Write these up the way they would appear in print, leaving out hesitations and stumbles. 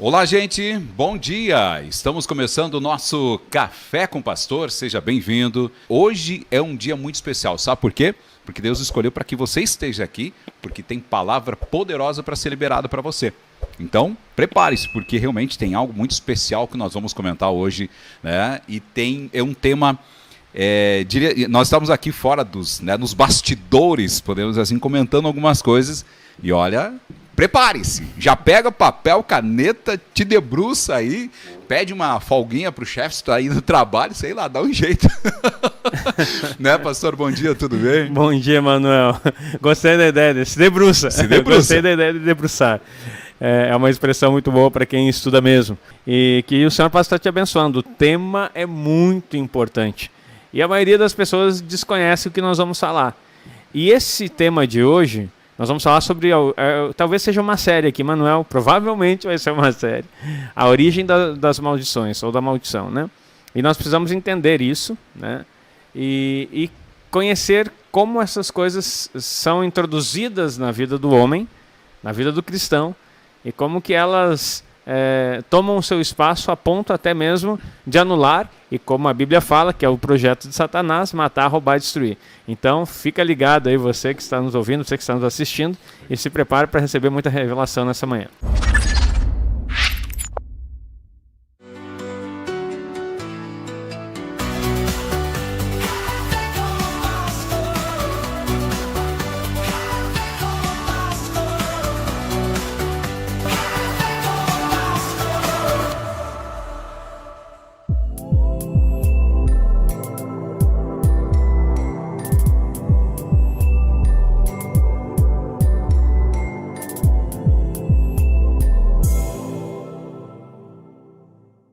Olá, gente, bom dia! Estamos começando o nosso Café com o Pastor, seja bem-vindo. Hoje é um dia muito especial, sabe por quê? Porque Deus escolheu para que você esteja aqui, porque tem palavra poderosa para ser liberada para você. Então, prepare-se, porque realmente tem algo muito especial que nós vamos comentar hoje, né? E é um tema... nós estamos aqui fora nos bastidores, podemos assim, comentando algumas coisas, e olha... Prepare-se, já pega papel, caneta, te debruça aí, pede uma folguinha pro chefe se tá aí no trabalho, sei lá, dá um jeito. Né, pastor? Bom dia, tudo bem? Bom dia, Manuel. Gostei da ideia de se debruça. Gostei da ideia de debruçar. É uma expressão muito boa para quem estuda mesmo. E que o Senhor possa estar te abençoando. O tema é muito importante. E a maioria das pessoas desconhece o que nós vamos falar. E esse tema de hoje... Nós vamos falar sobre, talvez seja uma série aqui, Manuel, provavelmente vai ser uma série, a origem das maldições, ou da maldição, né? E nós precisamos entender isso, né? E conhecer como essas coisas são introduzidas na vida do homem, na vida do cristão, e como que elas tomam o seu espaço a ponto até mesmo de anular, e como a Bíblia fala, que é o projeto de Satanás, matar, roubar e destruir. Então, fica ligado aí, você que está nos ouvindo, você que está nos assistindo, e se prepare para receber muita revelação nessa manhã.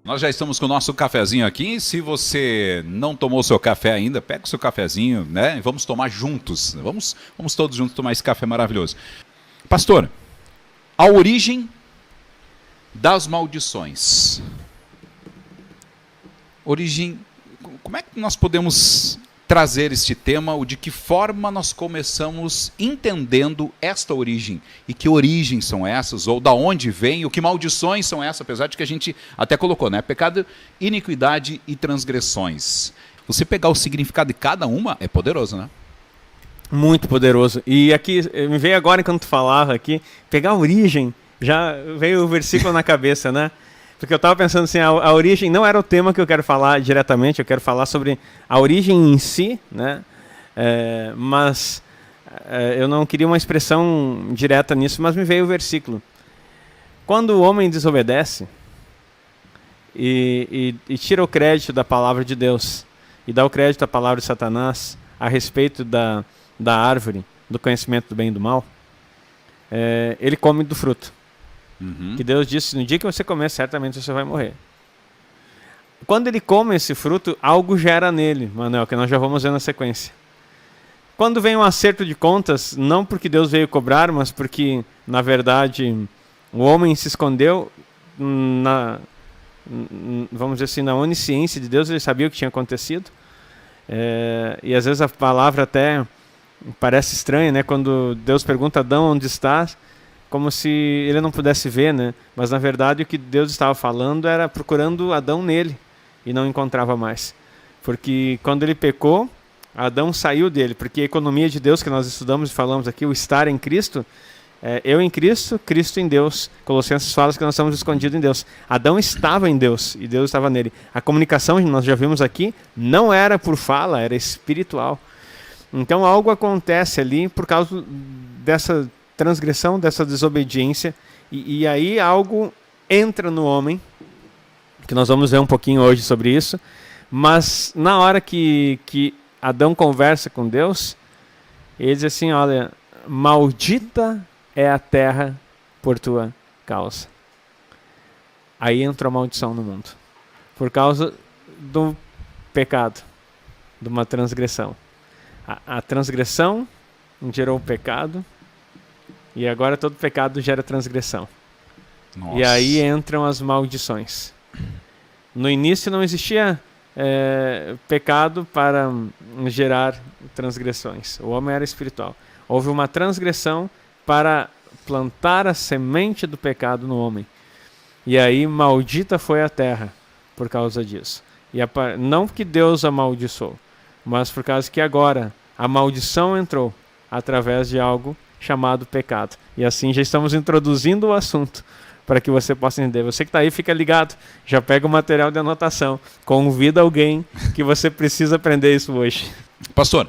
Nós já estamos com o nosso cafezinho aqui. Se você não tomou seu café ainda, pega o seu cafezinho, né? Vamos tomar juntos. Vamos todos juntos tomar esse café maravilhoso. Pastor, a origem das maldições. Como é que nós podemos trazer este tema, ou de que forma nós começamos entendendo esta origem, e que origens são essas, ou da onde vem, ou que maldições são essas, apesar de que a gente até colocou, né? Pecado, iniquidade e transgressões. Você pegar o significado de cada uma é poderoso, né? Muito poderoso. E aqui, me veio agora enquanto tu falava aqui, pegar a origem, já veio o versículo na cabeça, né? Porque eu estava pensando assim, a origem não era o tema que eu quero falar diretamente, eu quero falar sobre a origem em si, né? Mas eu não queria uma expressão direta nisso, mas me veio o versículo. Quando o homem desobedece e tira o crédito da palavra de Deus e dá o crédito à palavra de Satanás a respeito da árvore, do conhecimento do bem e do mal, ele come do fruto. Que Deus disse, no dia que você comer, certamente você vai morrer. Quando ele come esse fruto, algo gera nele, Manuel, que nós já vamos ver na sequência. Quando vem um acerto de contas, não porque Deus veio cobrar, mas porque, na verdade, o homem se escondeu vamos dizer assim, na onisciência de Deus, ele sabia o que tinha acontecido. E às vezes a palavra até parece estranha, né? Quando Deus pergunta a Adão onde estás, como se ele não pudesse ver, né? Mas na verdade o que Deus estava falando era procurando Adão nele e não encontrava mais. Porque quando ele pecou, Adão saiu dele, porque a economia de Deus que nós estudamos e falamos aqui, o estar em Cristo, eu em Cristo, Cristo em Deus. Colossenses fala que nós estamos escondidos em Deus. Adão estava em Deus e Deus estava nele. A comunicação, nós já vimos aqui, não era por fala, era espiritual. Então algo acontece ali por causa dessa transgressão, dessa desobediência, e aí algo entra no homem, que nós vamos ver um pouquinho hoje sobre isso, mas na hora que Adão conversa com Deus, ele diz assim, olha, maldita é a terra por tua causa. Aí entra a maldição no mundo, por causa do pecado, de uma transgressão. A transgressão gerou o pecado, e agora todo pecado gera transgressão. Nossa. E aí entram as maldições. No início não existia pecado para gerar transgressões. O homem era espiritual. Houve uma transgressão para plantar a semente do pecado no homem. E aí maldita foi a terra por causa disso. E não que Deus amaldiçoou, mas por causa que agora a maldição entrou através de algo chamado pecado. E assim já estamos introduzindo o assunto para que você possa entender. Você que está aí, fica ligado, já pega o material de anotação, convida alguém que você precisa aprender isso hoje. Pastor,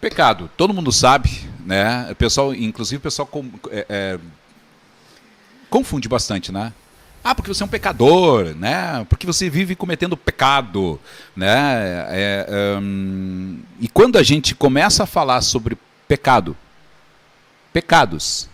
pecado, todo mundo sabe, né? Inclusive o pessoal confunde bastante, né? Ah, porque você é um pecador, né? Porque você vive cometendo pecado, né? E quando a gente começa a falar sobre pecado, pecados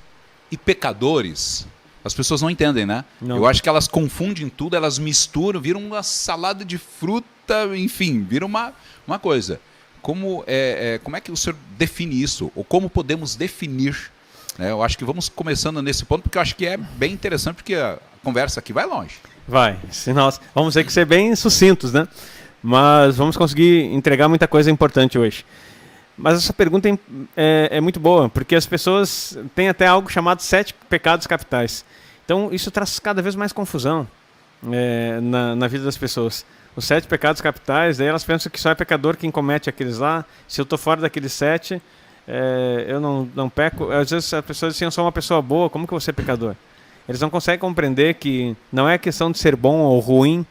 e pecadores, as pessoas não entendem, né? Não. Eu acho que elas confundem tudo, elas misturam, viram uma salada de fruta, enfim, viram uma coisa. Como é que o senhor define isso? Ou como podemos definir? Né? Eu acho que vamos começando nesse ponto, porque eu acho que é bem interessante, porque a conversa aqui vai longe. Vai. Nós vamos ter que ser bem sucintos, né? Mas vamos conseguir entregar muita coisa importante hoje. Mas essa pergunta é muito boa, porque as pessoas têm até algo chamado 7 pecados capitais. Então isso traz cada vez mais confusão na vida das pessoas. Os 7 pecados capitais, daí elas pensam que só é pecador quem comete aqueles lá. Se eu estou fora daqueles 7, eu não peco. Às vezes as pessoas dizem, eu sou uma pessoa boa, como que eu vou ser pecador? Eles não conseguem compreender que não é questão de ser bom ou ruim,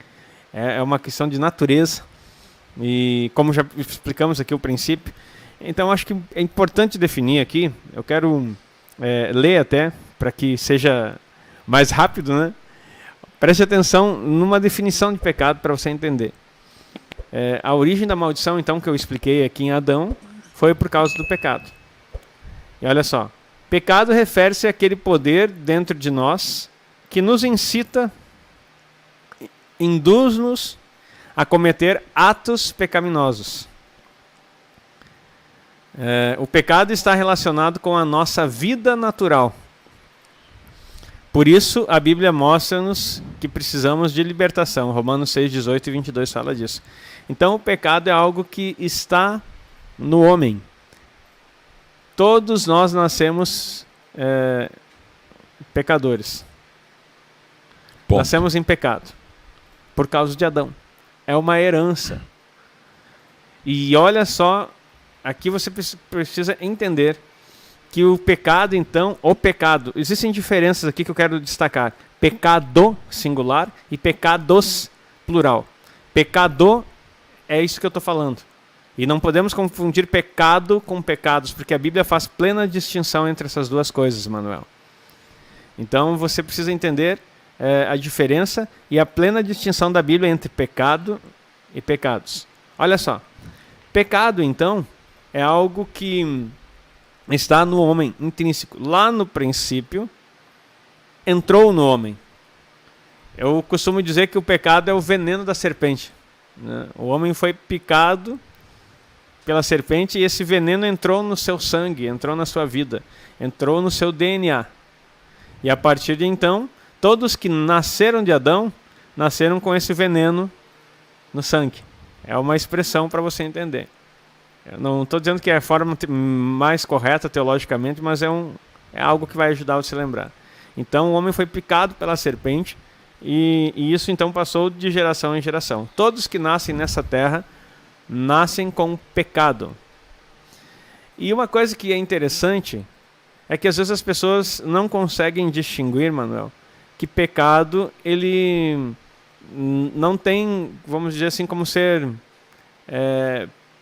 é uma questão de natureza. E como já explicamos aqui o princípio, então acho que é importante definir aqui, eu quero ler até, para que seja mais rápido, né? Preste atenção numa definição de pecado para você entender. A origem da maldição, então, que eu expliquei aqui em Adão, foi por causa do pecado. E olha só, pecado refere-se àquele poder dentro de nós que nos incita, induz-nos a cometer atos pecaminosos. O pecado está relacionado com a nossa vida natural. Por isso, a Bíblia mostra-nos que precisamos de libertação. Romanos 6, 18 e 22 fala disso. Então, o pecado é algo que está no homem. Todos nós nascemos pecadores. Ponto. Nascemos em pecado por causa de Adão. É uma herança. E olha só, aqui você precisa entender que o pecado, então, existem diferenças aqui que eu quero destacar. Pecado singular e pecados plural. Pecado é isso que eu estou falando. E não podemos confundir pecado com pecados, porque a Bíblia faz plena distinção entre essas duas coisas, Manuel. Então você precisa entender a diferença e a plena distinção da Bíblia entre pecado e pecados. Olha só, pecado, então, é algo que está no homem intrínseco. Lá no princípio, entrou no homem. Eu costumo dizer que o pecado é o veneno da serpente. Né? O homem foi picado pela serpente e esse veneno entrou no seu sangue, entrou na sua vida, entrou no seu DNA. E a partir de então, todos que nasceram de Adão, nasceram com esse veneno no sangue. É uma expressão para você entender. Eu não estou dizendo que é a forma mais correta teologicamente, mas é algo que vai ajudar você a lembrar. Então o homem foi picado pela serpente e isso então passou de geração em geração. Todos que nascem nessa terra nascem com pecado. E uma coisa que é interessante é que às vezes as pessoas não conseguem distinguir, Manuel, que pecado ele não tem, vamos dizer assim, como ser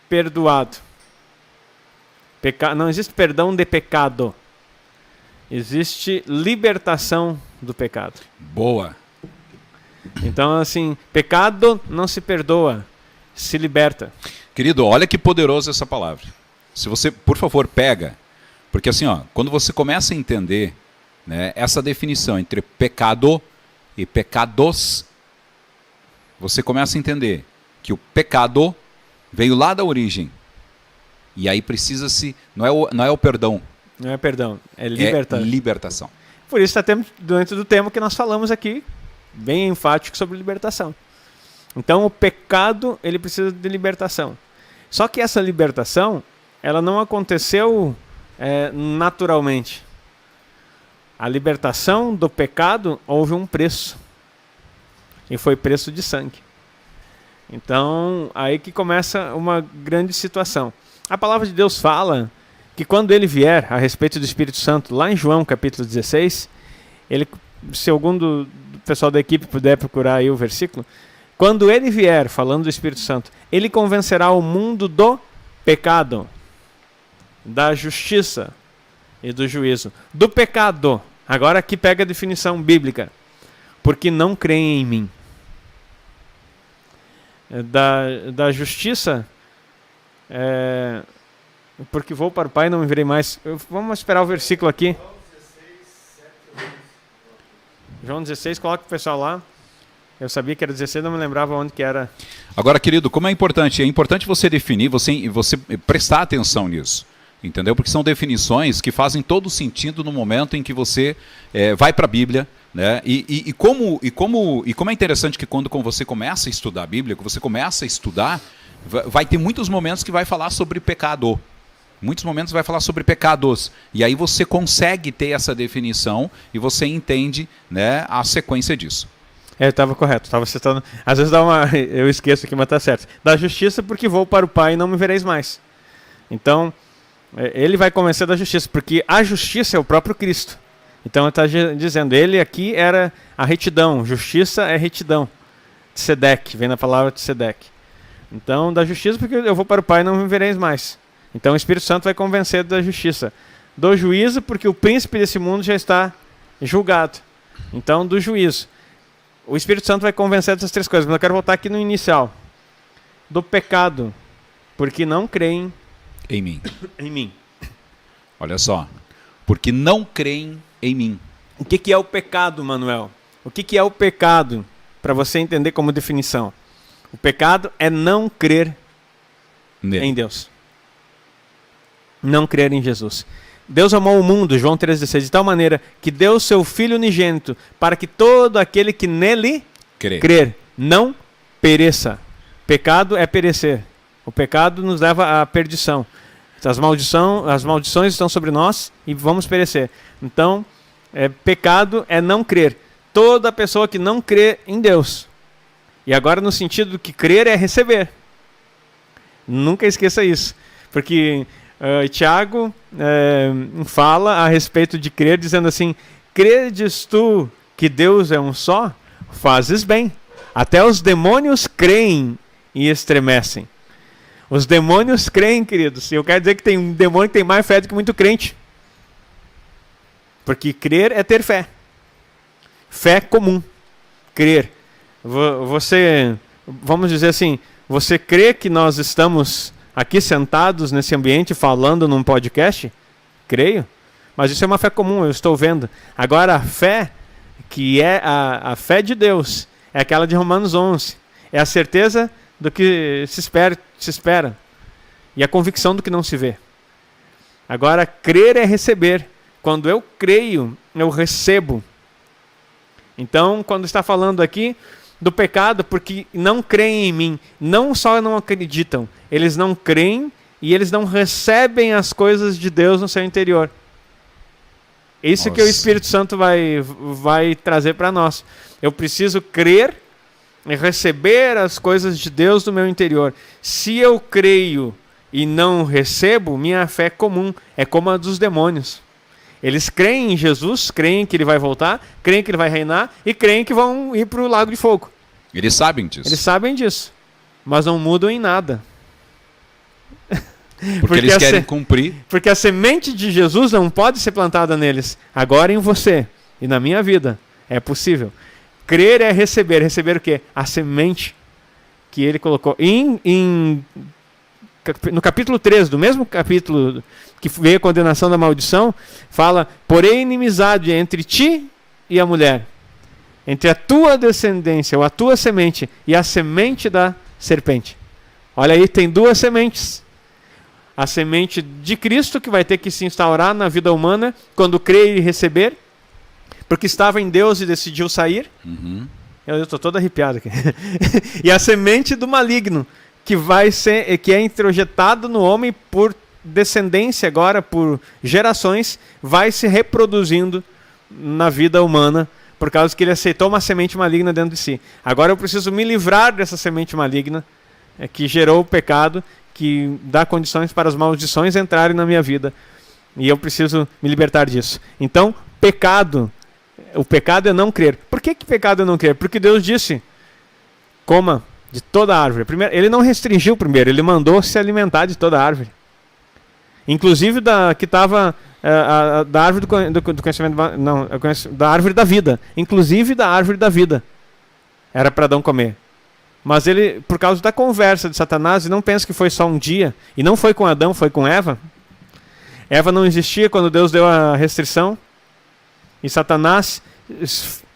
perdoado. Não existe perdão de pecado. Existe libertação do pecado. Boa. Então, assim, pecado não se perdoa, se liberta. Querido, olha que poderosa essa palavra. Se você, por favor, pega. Porque assim, quando você começa a entender, né, essa definição entre pecado e pecados, você começa a entender que o pecado veio lá da origem. E aí precisa-se... Não é o perdão. Não é perdão, é libertação. Por isso está dentro do tema que nós falamos aqui, bem enfático sobre libertação. Então o pecado, ele precisa de libertação. Só que essa libertação, ela não aconteceu naturalmente. A libertação do pecado houve um preço. e foi preço de sangue. Então, aí que começa uma grande situação. A palavra de Deus fala que quando ele vier, a respeito do Espírito Santo, lá em João capítulo 16, ele, se algum do pessoal da equipe puder procurar aí o versículo, quando ele vier, falando do Espírito Santo, ele convencerá o mundo do pecado, da justiça e do juízo. Do pecado, agora aqui pega a definição bíblica, porque não creem em mim. Da justiça, porque vou para o Pai e não me verei mais. Vamos esperar o versículo aqui. João 16, coloca o pessoal lá. Eu sabia que era 16, não me lembrava onde que era. Agora, querido, como é importante? É importante você definir, você prestar atenção nisso. Entendeu? Porque são definições que fazem todo sentido no momento em que você vai para a Bíblia, né? E como é interessante que quando você começa a estudar a Bíblia, que você começa a estudar, vai ter muitos momentos que vai falar sobre pecado. Muitos momentos vai falar sobre pecados. E aí você consegue ter essa definição e você entende, né, a sequência disso. Estava correto, estava citando. Às vezes eu esqueço aqui, mas está certo. Da justiça, porque vou para o Pai e não me vereis mais. Então, ele vai convencer da justiça, porque a justiça é o próprio Cristo. Então ele está dizendo, ele aqui era a retidão, justiça é retidão. Tzedek, vem na palavra Tzedek. Então, da justiça, porque eu vou para o Pai e não me vereis mais. Então o Espírito Santo vai convencer da justiça. Do juízo, porque o príncipe desse mundo já está julgado. Então, do juízo. O Espírito Santo vai convencer dessas três coisas, mas eu quero voltar aqui no inicial. Do pecado, porque não creem em mim. Em mim. Olha só. Porque não creem em mim. O que é o pecado, Manuel? O que é o pecado? Para você entender como definição. O pecado é não crer em Deus. Não crer em Jesus. Deus amou o mundo, João 3,16, de tal maneira que deu seu Filho unigênito para que todo aquele que nele crer não pereça. Pecado é perecer. O pecado nos leva à perdição. As maldições estão sobre nós e vamos perecer. Então, pecado é não crer. Toda pessoa que não crê em Deus. E agora no sentido do que crer é receber. Nunca esqueça isso. Porque Tiago fala a respeito de crer, dizendo assim, credes tu que Deus é um só? Fazes bem. Até os demônios creem e estremecem. Os demônios creem, queridos. E eu quero dizer que tem um demônio que tem mais fé do que muito crente. Porque crer é ter fé. Fé comum. Crer. Você, vamos dizer assim, você crê que nós estamos aqui sentados nesse ambiente falando num podcast? Creio. Mas isso é uma fé comum, eu estou vendo. Agora a fé, que é a fé de Deus, é aquela de Romanos 11. É a certeza do que se espera. E a convicção do que não se vê. Agora, crer é receber. Quando eu creio, eu recebo. Então, quando está falando aqui do pecado, porque não creem em mim, não só não acreditam, eles não creem e eles não recebem as coisas de Deus no seu interior. Isso que o Espírito Santo vai trazer para nós. Eu preciso crer e receber as coisas de Deus no meu interior. Se eu creio e não recebo, minha fé é comum, é como a dos demônios. Eles creem em Jesus, creem que ele vai voltar, creem que ele vai reinar e creem que vão ir para o lago de fogo. Eles sabem disso. Eles sabem disso, mas não mudam em nada. Porque eles querem cumprir. Porque a semente de Jesus não pode ser plantada neles. Agora em você e na minha vida é possível. Crer é receber. Receber o quê? A semente que ele colocou. No capítulo 13, do mesmo capítulo que veio a condenação da maldição, fala, porém inimizade entre ti e a mulher, entre a tua descendência, ou a tua semente, e a semente da serpente. Olha aí, tem duas sementes. A semente de Cristo, que vai ter que se instaurar na vida humana, quando crer e receber, porque estava em Deus e decidiu sair. Uhum. Eu estou todo arrepiado aqui. E a semente do maligno, que é introjetado no homem por descendência agora, por gerações, vai se reproduzindo na vida humana por causa que ele aceitou uma semente maligna dentro de si. Agora eu preciso me livrar dessa semente maligna que gerou o pecado, que dá condições para as maldições entrarem na minha vida. E eu preciso me libertar disso. Então, o pecado é não crer. Por que pecado é não crer? Porque Deus disse, coma de toda a árvore. Primeiro, ele não restringiu primeiro, ele mandou se alimentar de toda a árvore. Inclusive da árvore do conhecimento, não, da árvore da vida. Inclusive da árvore da vida. Era para Adão comer. Mas ele, por causa da conversa de Satanás, e não pensa que foi só um dia, e não foi com Adão, foi com Eva. Eva não existia quando Deus deu a restrição. E Satanás,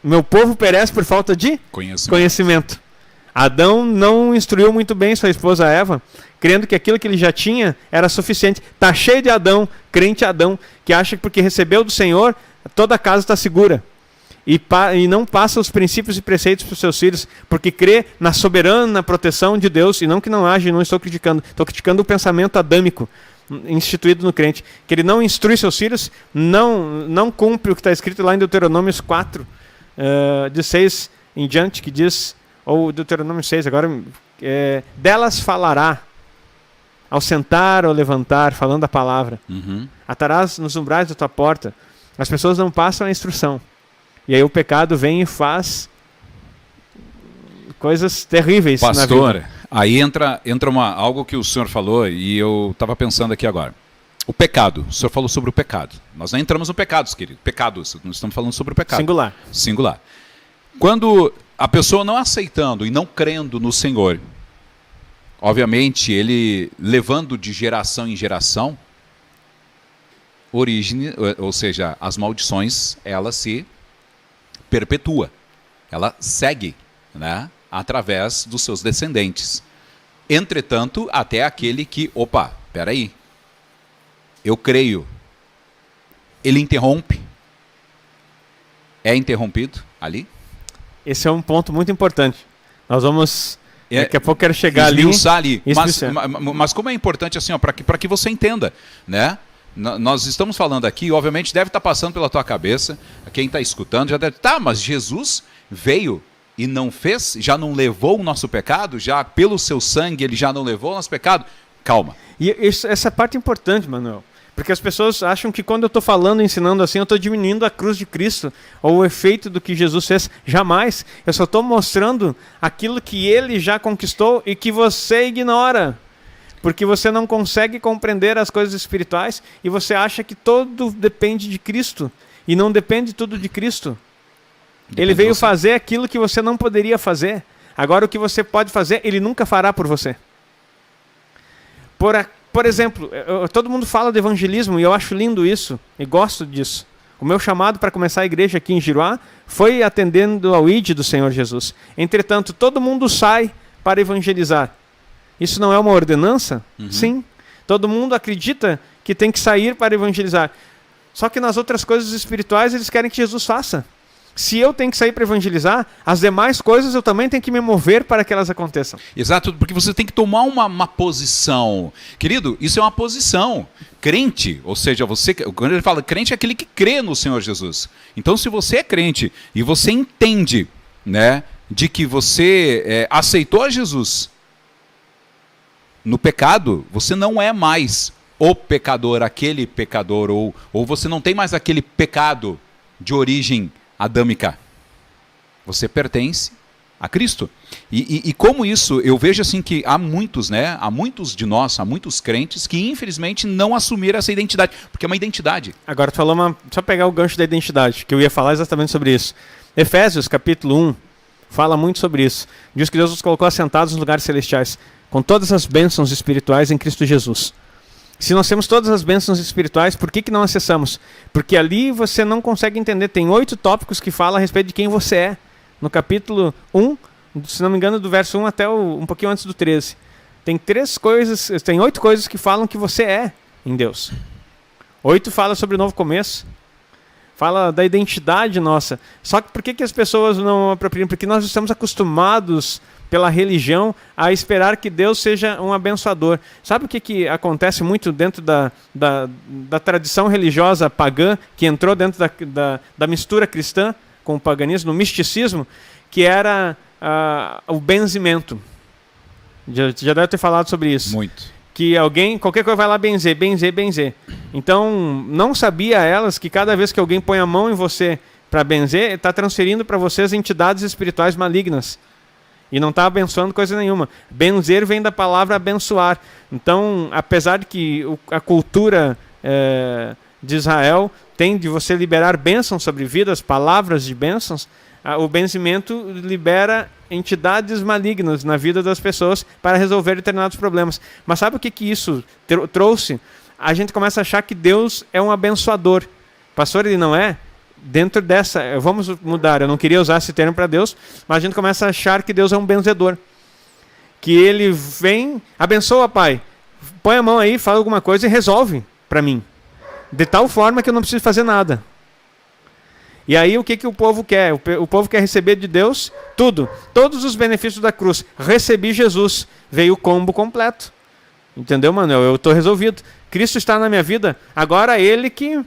meu povo perece por falta de conhecimento. Adão não instruiu muito bem sua esposa Eva, crendo que aquilo que ele já tinha era suficiente. Está cheio de Adão, crente Adão, que acha que porque recebeu do Senhor, toda a casa está segura. E não passa os princípios e preceitos para os seus filhos, porque crê na soberana proteção de Deus, e não que não age, não estou criticando o pensamento adâmico instituído no crente, que ele não instrui seus filhos, não cumpre o que está escrito lá em Deuteronômio 4, de 6 em diante, que diz, ou Deuteronômio 6, agora, delas falará, ao sentar ou levantar, falando a palavra. Atarás nos umbrais da tua porta. As pessoas não passam a instrução. E aí o pecado vem e faz coisas terríveis. Pastor, na vida. Aí entra algo que o senhor falou e eu estava pensando aqui agora. O pecado, o senhor falou sobre o pecado. Nós não entramos no pecado, querido. Pecados, nós estamos falando sobre o pecado. Singular. Quando a pessoa não aceitando e não crendo no Senhor, obviamente ele levando de geração em geração, ou seja, as maldições, ela se perpetua, ela segue, né, através dos seus descendentes. Entretanto, até aquele que, peraí, eu creio, ele interrompe, é interrompido ali? Esse é um ponto muito importante. Nós vamos, daqui a pouco quero chegar ali. Mas como é importante assim, para que você entenda, né? Nós estamos falando aqui, obviamente deve estar passando pela tua cabeça, quem está escutando já deve, mas Jesus veio e não fez, já não levou o nosso pecado, já pelo seu sangue ele já não levou o nosso pecado? Calma. E essa parte é importante, Manuel, porque as pessoas acham que quando eu estou falando, ensinando assim, eu estou diminuindo a cruz de Cristo, ou o efeito do que Jesus fez. Jamais. Eu só estou mostrando aquilo que ele já conquistou e que você ignora. Porque você não consegue compreender as coisas espirituais e você acha que tudo depende de Cristo. E não depende tudo de Cristo. Ele veio fazer aquilo que você não poderia fazer. Agora o que você pode fazer, ele nunca fará por você. Por exemplo, todo mundo fala de evangelismo e eu acho lindo isso. E gosto disso. O meu chamado para começar a igreja aqui em Giruá foi atendendo ao ID do Senhor Jesus. Entretanto, todo mundo sai para evangelizar. Isso não é uma ordenança? Sim. Todo mundo acredita que tem que sair para evangelizar. Só que nas outras coisas espirituais eles querem que Jesus faça. Se eu tenho que sair para evangelizar, as demais coisas eu também tenho que me mover para que elas aconteçam. Exato, porque você tem que tomar uma posição. Querido, isso é uma posição. Crente, ou seja, quando ele fala crente é aquele que crê no Senhor Jesus. Então se você é crente e você entende, né, de que você aceitou a Jesus, no pecado, você não é mais o pecador, aquele pecador, ou você não tem mais aquele pecado de origem adâmica. Você pertence a Cristo. E como isso, eu vejo assim que há muitos, né? Há muitos de nós, há muitos crentes que infelizmente não assumiram essa identidade, porque é uma identidade. Agora tu falou só pegar o gancho da identidade, que eu ia falar exatamente sobre isso. Efésios, capítulo 1, fala muito sobre isso. Diz que Deus nos colocou assentados nos lugares celestiais, com todas as bênçãos espirituais em Cristo Jesus. Se nós temos todas as bênçãos espirituais, por que não acessamos? Porque ali você não consegue entender. Tem 8 tópicos que falam a respeito de quem você é. No capítulo 1, se não me engano, do verso 1 até um pouquinho antes do 13. Tem 8 coisas que falam que você é em Deus. 8 fala sobre o novo começo. Fala da identidade nossa. Só que por que as pessoas não apropriam? Porque nós estamos acostumados pela religião a esperar que Deus seja um abençoador. Sabe o que acontece muito dentro da tradição religiosa pagã, que entrou dentro da mistura cristã? com o paganismo, no misticismo, que era o benzimento. Já deve ter falado sobre isso. Muito. Que alguém, qualquer coisa vai lá benzer. Então, não sabia elas que cada vez que alguém põe a mão em você para benzer, está transferindo para vocês entidades espirituais malignas. E não está abençoando coisa nenhuma. Benzer vem da palavra abençoar. Então, apesar de que a cultura de Israel tem de você liberar bênçãos sobre vidas, palavras de bênçãos, o benzimento libera entidades malignas na vida das pessoas para resolver determinados problemas. Mas sabe o que isso trouxe? A gente começa a achar que Deus é um abençoador. Pastor, ele não é? Dentro dessa, vamos mudar, eu não queria usar esse termo para Deus, mas a gente começa a achar que Deus é um benzedor. Que ele vem, abençoa, pai, põe a mão aí, fala alguma coisa e resolve para mim. De tal forma que eu não preciso fazer nada. E aí o que o povo quer? O povo quer receber de Deus tudo. Todos os benefícios da cruz. Recebi Jesus. Veio o combo completo. Entendeu, Manuel? Eu estou resolvido. Cristo está na minha vida. Agora ele que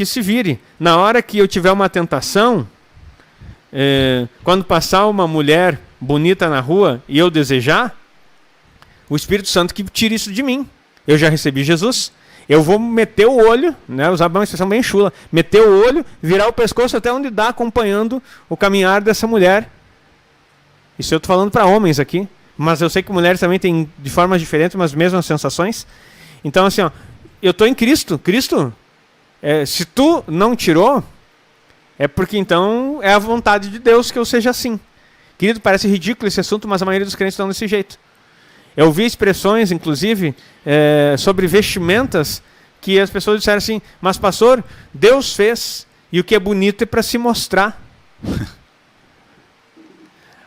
se vire. Na hora que eu tiver uma tentação, quando passar uma mulher bonita na rua e eu desejar, o Espírito Santo que tire isso de mim. Eu já recebi Jesus. Eu vou meter o olho, né, usar uma expressão bem chula, meter o olho, virar o pescoço até onde dá, acompanhando o caminhar dessa mulher. Isso eu estou falando para homens aqui, mas eu sei que mulheres também têm de formas diferentes, mas mesmas sensações. Então, assim, ó, eu estou em Cristo. Cristo, se tu não tirou, é porque então é a vontade de Deus que eu seja assim. Querido, parece ridículo esse assunto, mas a maioria dos crentes estão desse jeito. Eu vi expressões, inclusive, sobre vestimentas, que as pessoas disseram assim, mas pastor, Deus fez, e o que é bonito é para se mostrar.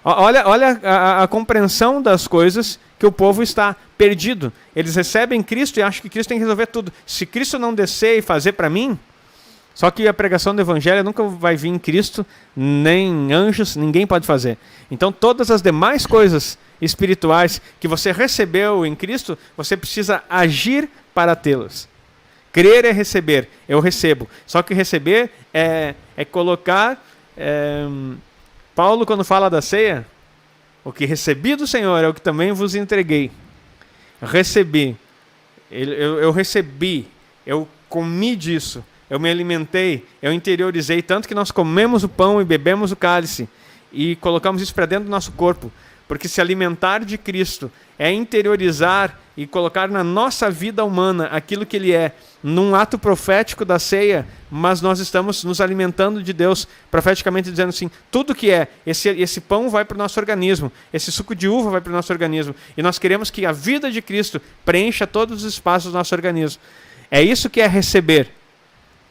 Olha a compreensão das coisas que o povo está perdido. Eles recebem Cristo e acham que Cristo tem que resolver tudo. Se Cristo não descer e fazer para mim, só que a pregação do Evangelho nunca vai vir em Cristo, nem anjos, ninguém pode fazer. Então todas as demais coisas espirituais que você recebeu em Cristo, você precisa agir para tê-las. Crer é receber, eu recebo. Só que receber é colocar... Paulo, quando fala da ceia, o que recebi do Senhor é o que também vos entreguei. Recebi. Eu recebi, eu comi disso, eu me alimentei, eu interiorizei, tanto que nós comemos o pão e bebemos o cálice e colocamos isso para dentro do nosso corpo. Porque se alimentar de Cristo é interiorizar e colocar na nossa vida humana aquilo que Ele é, num ato profético da ceia, mas nós estamos nos alimentando de Deus, profeticamente dizendo assim, tudo que é, esse pão vai para o nosso organismo, esse suco de uva vai para o nosso organismo, e nós queremos que a vida de Cristo preencha todos os espaços do nosso organismo. É isso que é receber.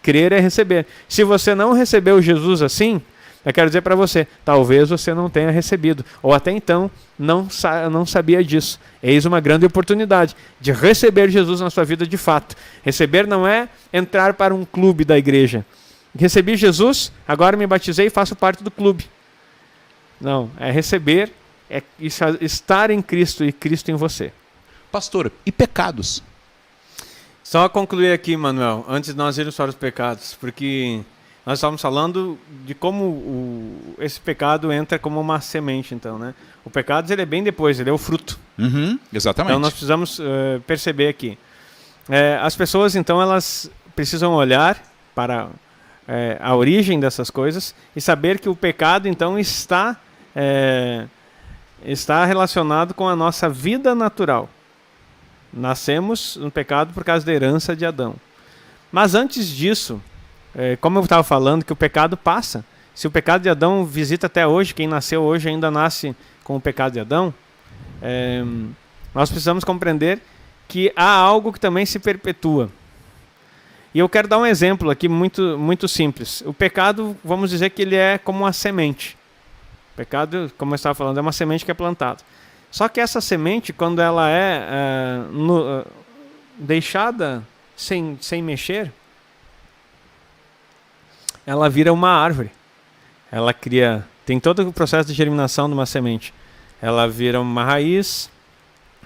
Crer é receber. Se você não recebeu Jesus assim, eu quero dizer para você, talvez você não tenha recebido, ou até então não sabia disso. Eis uma grande oportunidade de receber Jesus na sua vida de fato. Receber não é entrar para um clube da igreja. Recebi Jesus, agora me batizei e faço parte do clube. Não, é receber, é estar em Cristo e Cristo em você. Pastor, e pecados? Só concluir aqui, Manuel, antes de nós irmos para os pecados, porque... Nós estávamos falando de como esse pecado entra como uma semente, então, né? O pecado ele é bem depois, ele é o fruto. Exatamente. Então nós precisamos perceber aqui. As pessoas, então, elas precisam olhar para a origem dessas coisas e saber que o pecado, então, está relacionado com a nossa vida natural. Nascemos no pecado por causa da herança de Adão. Mas antes disso... como eu estava falando, que o pecado passa. Se o pecado de Adão visita até hoje, quem nasceu hoje ainda nasce com o pecado de Adão, nós precisamos compreender que há algo que também se perpetua. E eu quero dar um exemplo aqui muito, muito simples. O pecado, vamos dizer que ele é como uma semente. O pecado, como eu estava falando, é uma semente que é plantada. Só que essa semente, quando ela é deixada sem mexer, ela vira uma árvore. Ela tem todo o processo de germinação de uma semente. Ela vira uma raiz,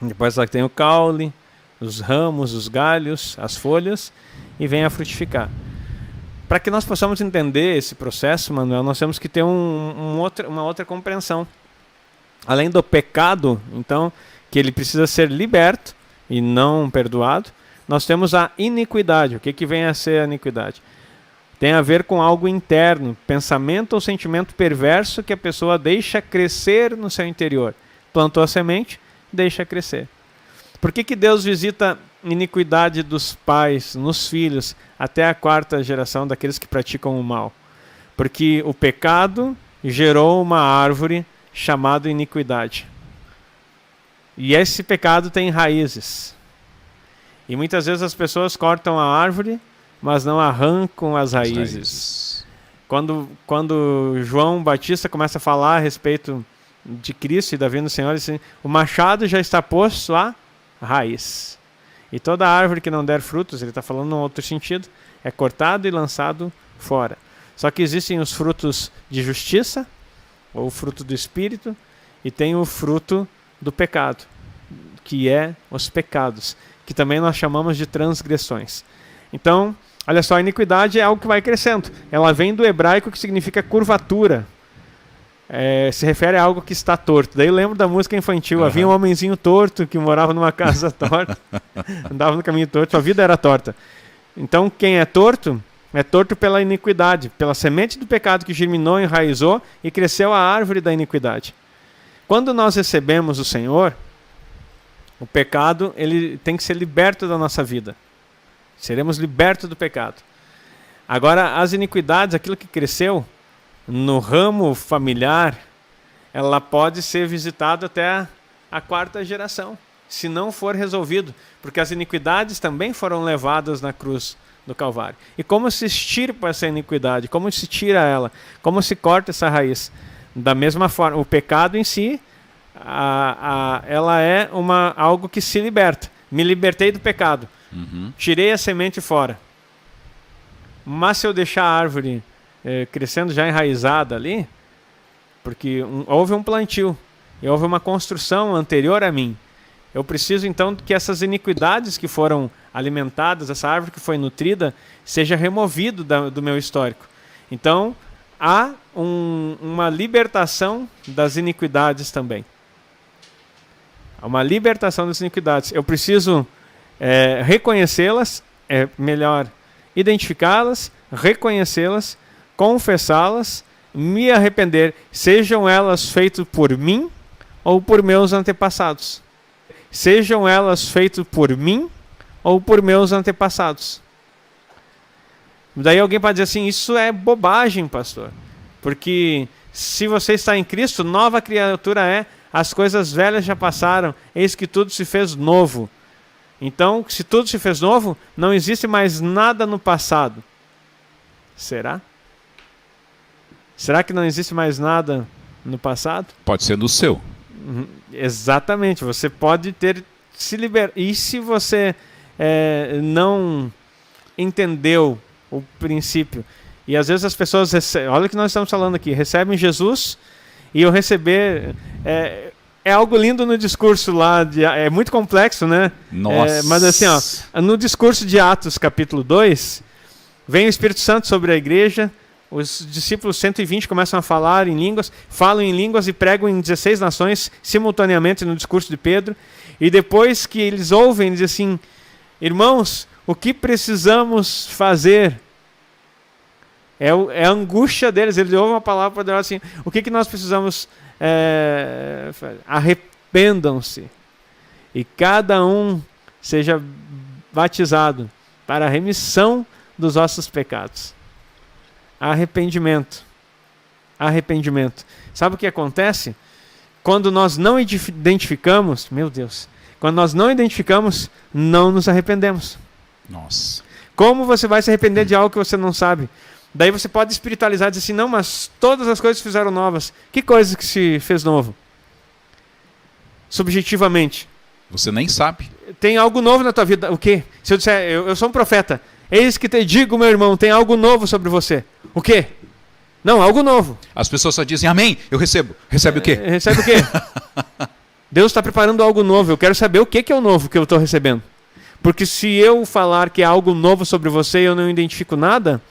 depois ela tem o caule, os ramos, os galhos, as folhas, e vem a frutificar. para que nós possamos entender esse processo, Manuel, nós temos que ter uma outra compreensão. Além do pecado, então, que ele precisa ser liberto e não perdoado, nós temos a iniquidade. O que vem a ser a iniquidade? Tem a ver com algo interno, pensamento ou sentimento perverso que a pessoa deixa crescer no seu interior. Plantou a semente, deixa crescer. Por que Deus visita iniquidade dos pais nos filhos até a 4ª geração daqueles que praticam o mal? Porque o pecado gerou uma árvore chamada iniquidade. E esse pecado tem raízes. E muitas vezes as pessoas cortam a árvore, mas não arrancam as raízes. Quando João Batista começa a falar a respeito de Cristo e da vinda do Senhor, ele diz assim, o machado já está posto à raiz. E toda árvore que não der frutos, ele está falando num outro sentido, é cortado e lançado fora. Só que existem os frutos de justiça, ou o fruto do Espírito, e tem o fruto do pecado, que é os pecados, que também nós chamamos de transgressões. Então, olha só, a iniquidade é algo que vai crescendo. Ela vem do hebraico que significa curvatura. Se refere a algo que está torto. Daí eu lembro da música infantil. Havia um homenzinho torto que morava numa casa torta. Andava no caminho torto. Sua vida era torta. Então quem é torto pela iniquidade. Pela semente do pecado que germinou, enraizou e cresceu a árvore da iniquidade. Quando nós recebemos o Senhor, o pecado ele tem que ser liberto da nossa vida. Seremos libertos do pecado. Agora, as iniquidades, aquilo que cresceu no ramo familiar, ela pode ser visitada até a 4ª geração, se não for resolvido, porque as iniquidades também foram levadas na cruz do Calvário. E como se extirpa essa iniquidade? Como se tira ela? Como se corta essa raiz? Da mesma forma, o pecado em si, ela é algo que se liberta. Me libertei do pecado. Tirei a semente fora. Mas se eu deixar a árvore crescendo já enraizada ali, porque houve um plantio e houve uma construção anterior a mim, eu preciso então que essas iniquidades que foram alimentadas, essa árvore que foi nutrida, seja removido do meu histórico. Então há uma libertação das iniquidades também. Há uma libertação das iniquidades. Eu preciso reconhecê-las, melhor identificá-las, reconhecê-las, confessá-las, me arrepender, sejam elas feitas por mim ou por meus antepassados. Sejam elas feitas por mim ou por meus antepassados. Daí alguém pode dizer assim, isso é bobagem, pastor. Porque se você está em Cristo, nova criatura é, as coisas velhas já passaram, eis que tudo se fez novo. Então, se tudo se fez novo, não existe mais nada no passado. Será? Será que não existe mais nada no passado? Pode ser no seu. Exatamente. Você pode ter se liberado. E se você não entendeu o princípio? E às vezes as pessoas olha o que nós estamos falando aqui, recebem Jesus e o receber é algo lindo no discurso lá, é muito complexo, né? Nossa. Mas assim, no discurso de Atos, capítulo 2, vem o Espírito Santo sobre a igreja, os discípulos 120 começam a falar em línguas, falam em línguas e pregam em 16 nações simultaneamente no discurso de Pedro, e depois que eles ouvem, dizem assim, irmãos, o que precisamos fazer? É a angústia deles, eles ouvem uma palavra poderosa assim, o que nós precisamos arrependam-se e cada um seja batizado para a remissão dos vossos pecados. Arrependimento. Sabe o que acontece? Quando nós não identificamos, meu Deus, quando nós não identificamos, não nos arrependemos. Nossa. Como você vai se arrepender de algo que você não sabe? Daí você pode espiritualizar e dizer assim, não, mas todas as coisas se fizeram novas. Que coisa que se fez novo? Subjetivamente. Você nem sabe. Tem algo novo na tua vida. O quê? Se eu disser, eu sou um profeta, eis que te digo, meu irmão, tem algo novo sobre você. O quê? Não, algo novo. As pessoas só dizem, amém, eu recebo. Recebe o quê? Recebe o quê? Deus está preparando algo novo. Eu quero saber o que é o novo que eu estou recebendo. Porque se eu falar que é algo novo sobre você e eu não identifico nada,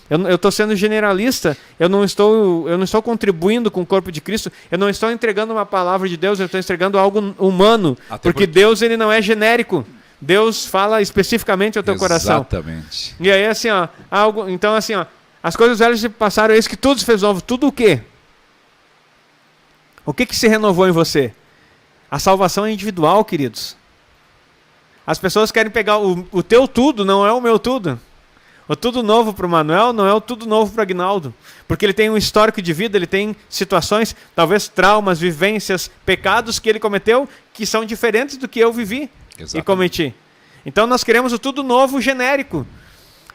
Eu estou sendo generalista, eu não estou contribuindo com o corpo de Cristo, eu não estou entregando uma palavra de Deus, eu estou entregando algo humano, porque Deus ele não é genérico. Deus fala especificamente ao teu coração. Exatamente. E aí assim, ó, então assim, ó, as coisas velhas se passaram, eis que tudo se fez novo. Tudo o quê? O que se renovou em você? A salvação é individual, queridos. As pessoas querem pegar o teu tudo, não é o meu tudo. O tudo novo para o Manuel não é o tudo novo para o Aguinaldo. Porque ele tem um histórico de vida, ele tem situações, talvez traumas, vivências, pecados que ele cometeu que são diferentes do que eu vivi. Exatamente. E cometi. Então nós queremos o tudo novo genérico.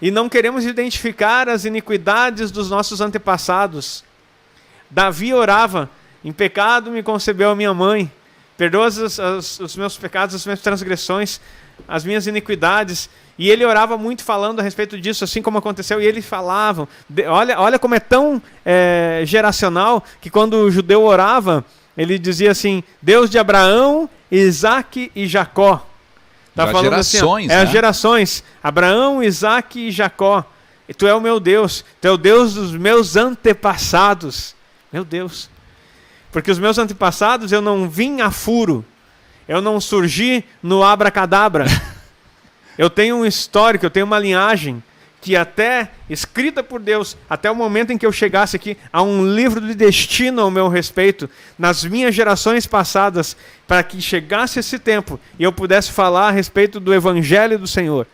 E não queremos identificar as iniquidades dos nossos antepassados. Davi orava, em pecado me concebeu a minha mãe. Perdoa os meus pecados, as minhas transgressões, as minhas iniquidades. E ele orava muito falando a respeito disso, assim como aconteceu. E eles falavam. Olha como é tão geracional que quando o judeu orava, ele dizia assim, Deus de Abraão, Isaque e Jacó. Tá falando gerações, assim, né? As gerações. Abraão, Isaque e Jacó. E tu é o meu Deus. Tu é o Deus dos meus antepassados. Meu Deus. Porque os meus antepassados eu não vim a furo. Eu não surgi no abracadabra. Eu tenho um histórico, eu tenho uma linhagem que até, escrita por Deus, até o momento em que eu chegasse aqui, há um livro de destino ao meu respeito, nas minhas gerações passadas, para que chegasse esse tempo e eu pudesse falar a respeito do Evangelho do Senhor.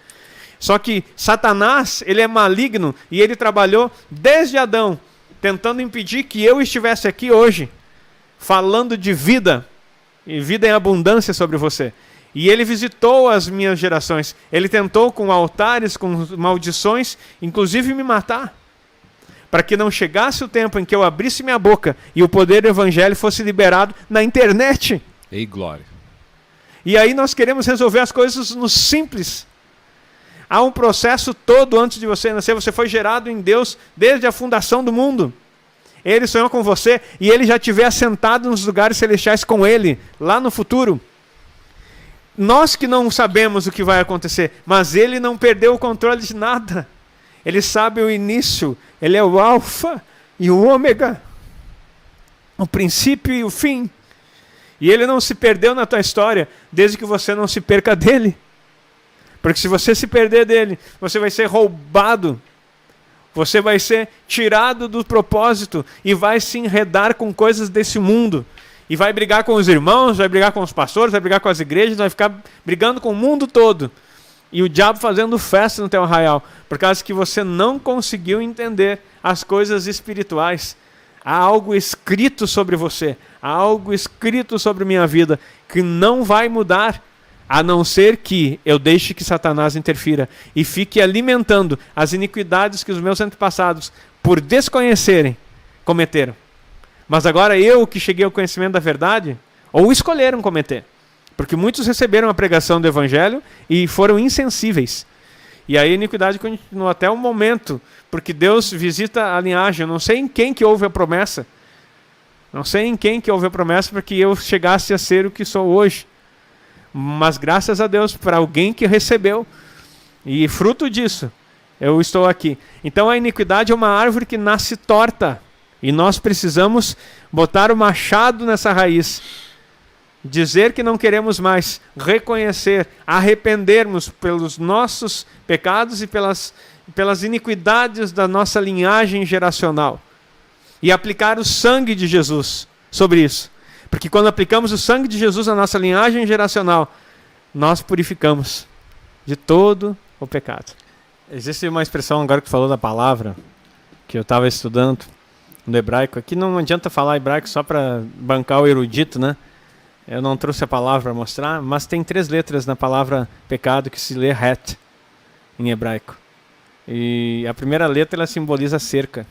Só que Satanás, ele é maligno e ele trabalhou desde Adão, tentando impedir que eu estivesse aqui hoje, falando de vida, e vida em abundância sobre você. E ele visitou as minhas gerações. Ele tentou com altares, com maldições, inclusive me matar. Para que não chegasse o tempo em que eu abrisse minha boca e o poder do evangelho fosse liberado na internet. Ei, glória. E aí nós queremos resolver as coisas no simples. Há um processo todo antes de você nascer. Você foi gerado em Deus desde a fundação do mundo. Ele sonhou com você e ele já estiver assentado nos lugares celestiais com ele, lá no futuro. Nós que não sabemos o que vai acontecer, mas ele não perdeu o controle de nada. Ele sabe o início, ele é o alfa e o ômega, o princípio e o fim. E ele não se perdeu na tua história, desde que você não se perca dele. Porque se você se perder dele, você vai ser roubado. Você vai ser tirado do propósito e vai se enredar com coisas desse mundo. E vai brigar com os irmãos, vai brigar com os pastores, vai brigar com as igrejas, vai ficar brigando com o mundo todo. E o diabo fazendo festa no teu arraial, por causa que você não conseguiu entender as coisas espirituais. Há algo escrito sobre você, há algo escrito sobre minha vida, que não vai mudar, a não ser que eu deixe que Satanás interfira e fique alimentando as iniquidades que os meus antepassados, por desconhecerem, cometeram. Mas agora eu que cheguei ao conhecimento da verdade, ou escolheram cometer. Porque muitos receberam a pregação do Evangelho e foram insensíveis. E aí a iniquidade continua até o momento, porque Deus visita a linhagem. Eu não sei em quem que houve a promessa. Não sei em quem que houve a promessa para que eu chegasse a ser o que sou hoje. Mas graças a Deus para alguém que recebeu. E fruto disso, eu estou aqui. Então a iniquidade é uma árvore que nasce torta. E nós precisamos botar o machado nessa raiz. Dizer que não queremos mais. Reconhecer, arrependermos pelos nossos pecados e pelas iniquidades da nossa linhagem geracional. E aplicar o sangue de Jesus sobre isso. Porque quando aplicamos o sangue de Jesus na nossa linhagem geracional, nós purificamos de todo o pecado. Existe uma expressão agora que falou da palavra, que eu estava estudando no hebraico. Aqui não adianta falar hebraico só para bancar o erudito, né? Eu não trouxe a palavra para mostrar, mas tem 3 letras na palavra pecado que se lê het em hebraico. E a primeira letra ela simboliza cerca.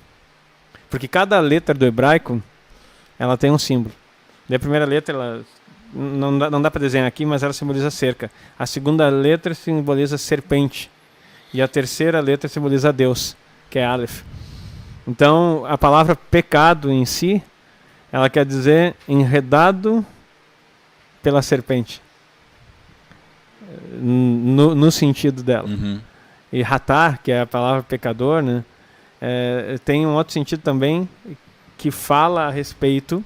Porque cada letra do hebraico ela tem um símbolo. E a primeira letra ela não dá para desenhar aqui, mas ela simboliza cerca. A segunda letra simboliza serpente. E a terceira letra simboliza Deus, que é Aleph. Então, a palavra pecado em si, ela quer dizer enredado pela serpente. No sentido dela. Uhum. E ratar, que é a palavra pecador, né? tem um outro sentido também que fala a respeito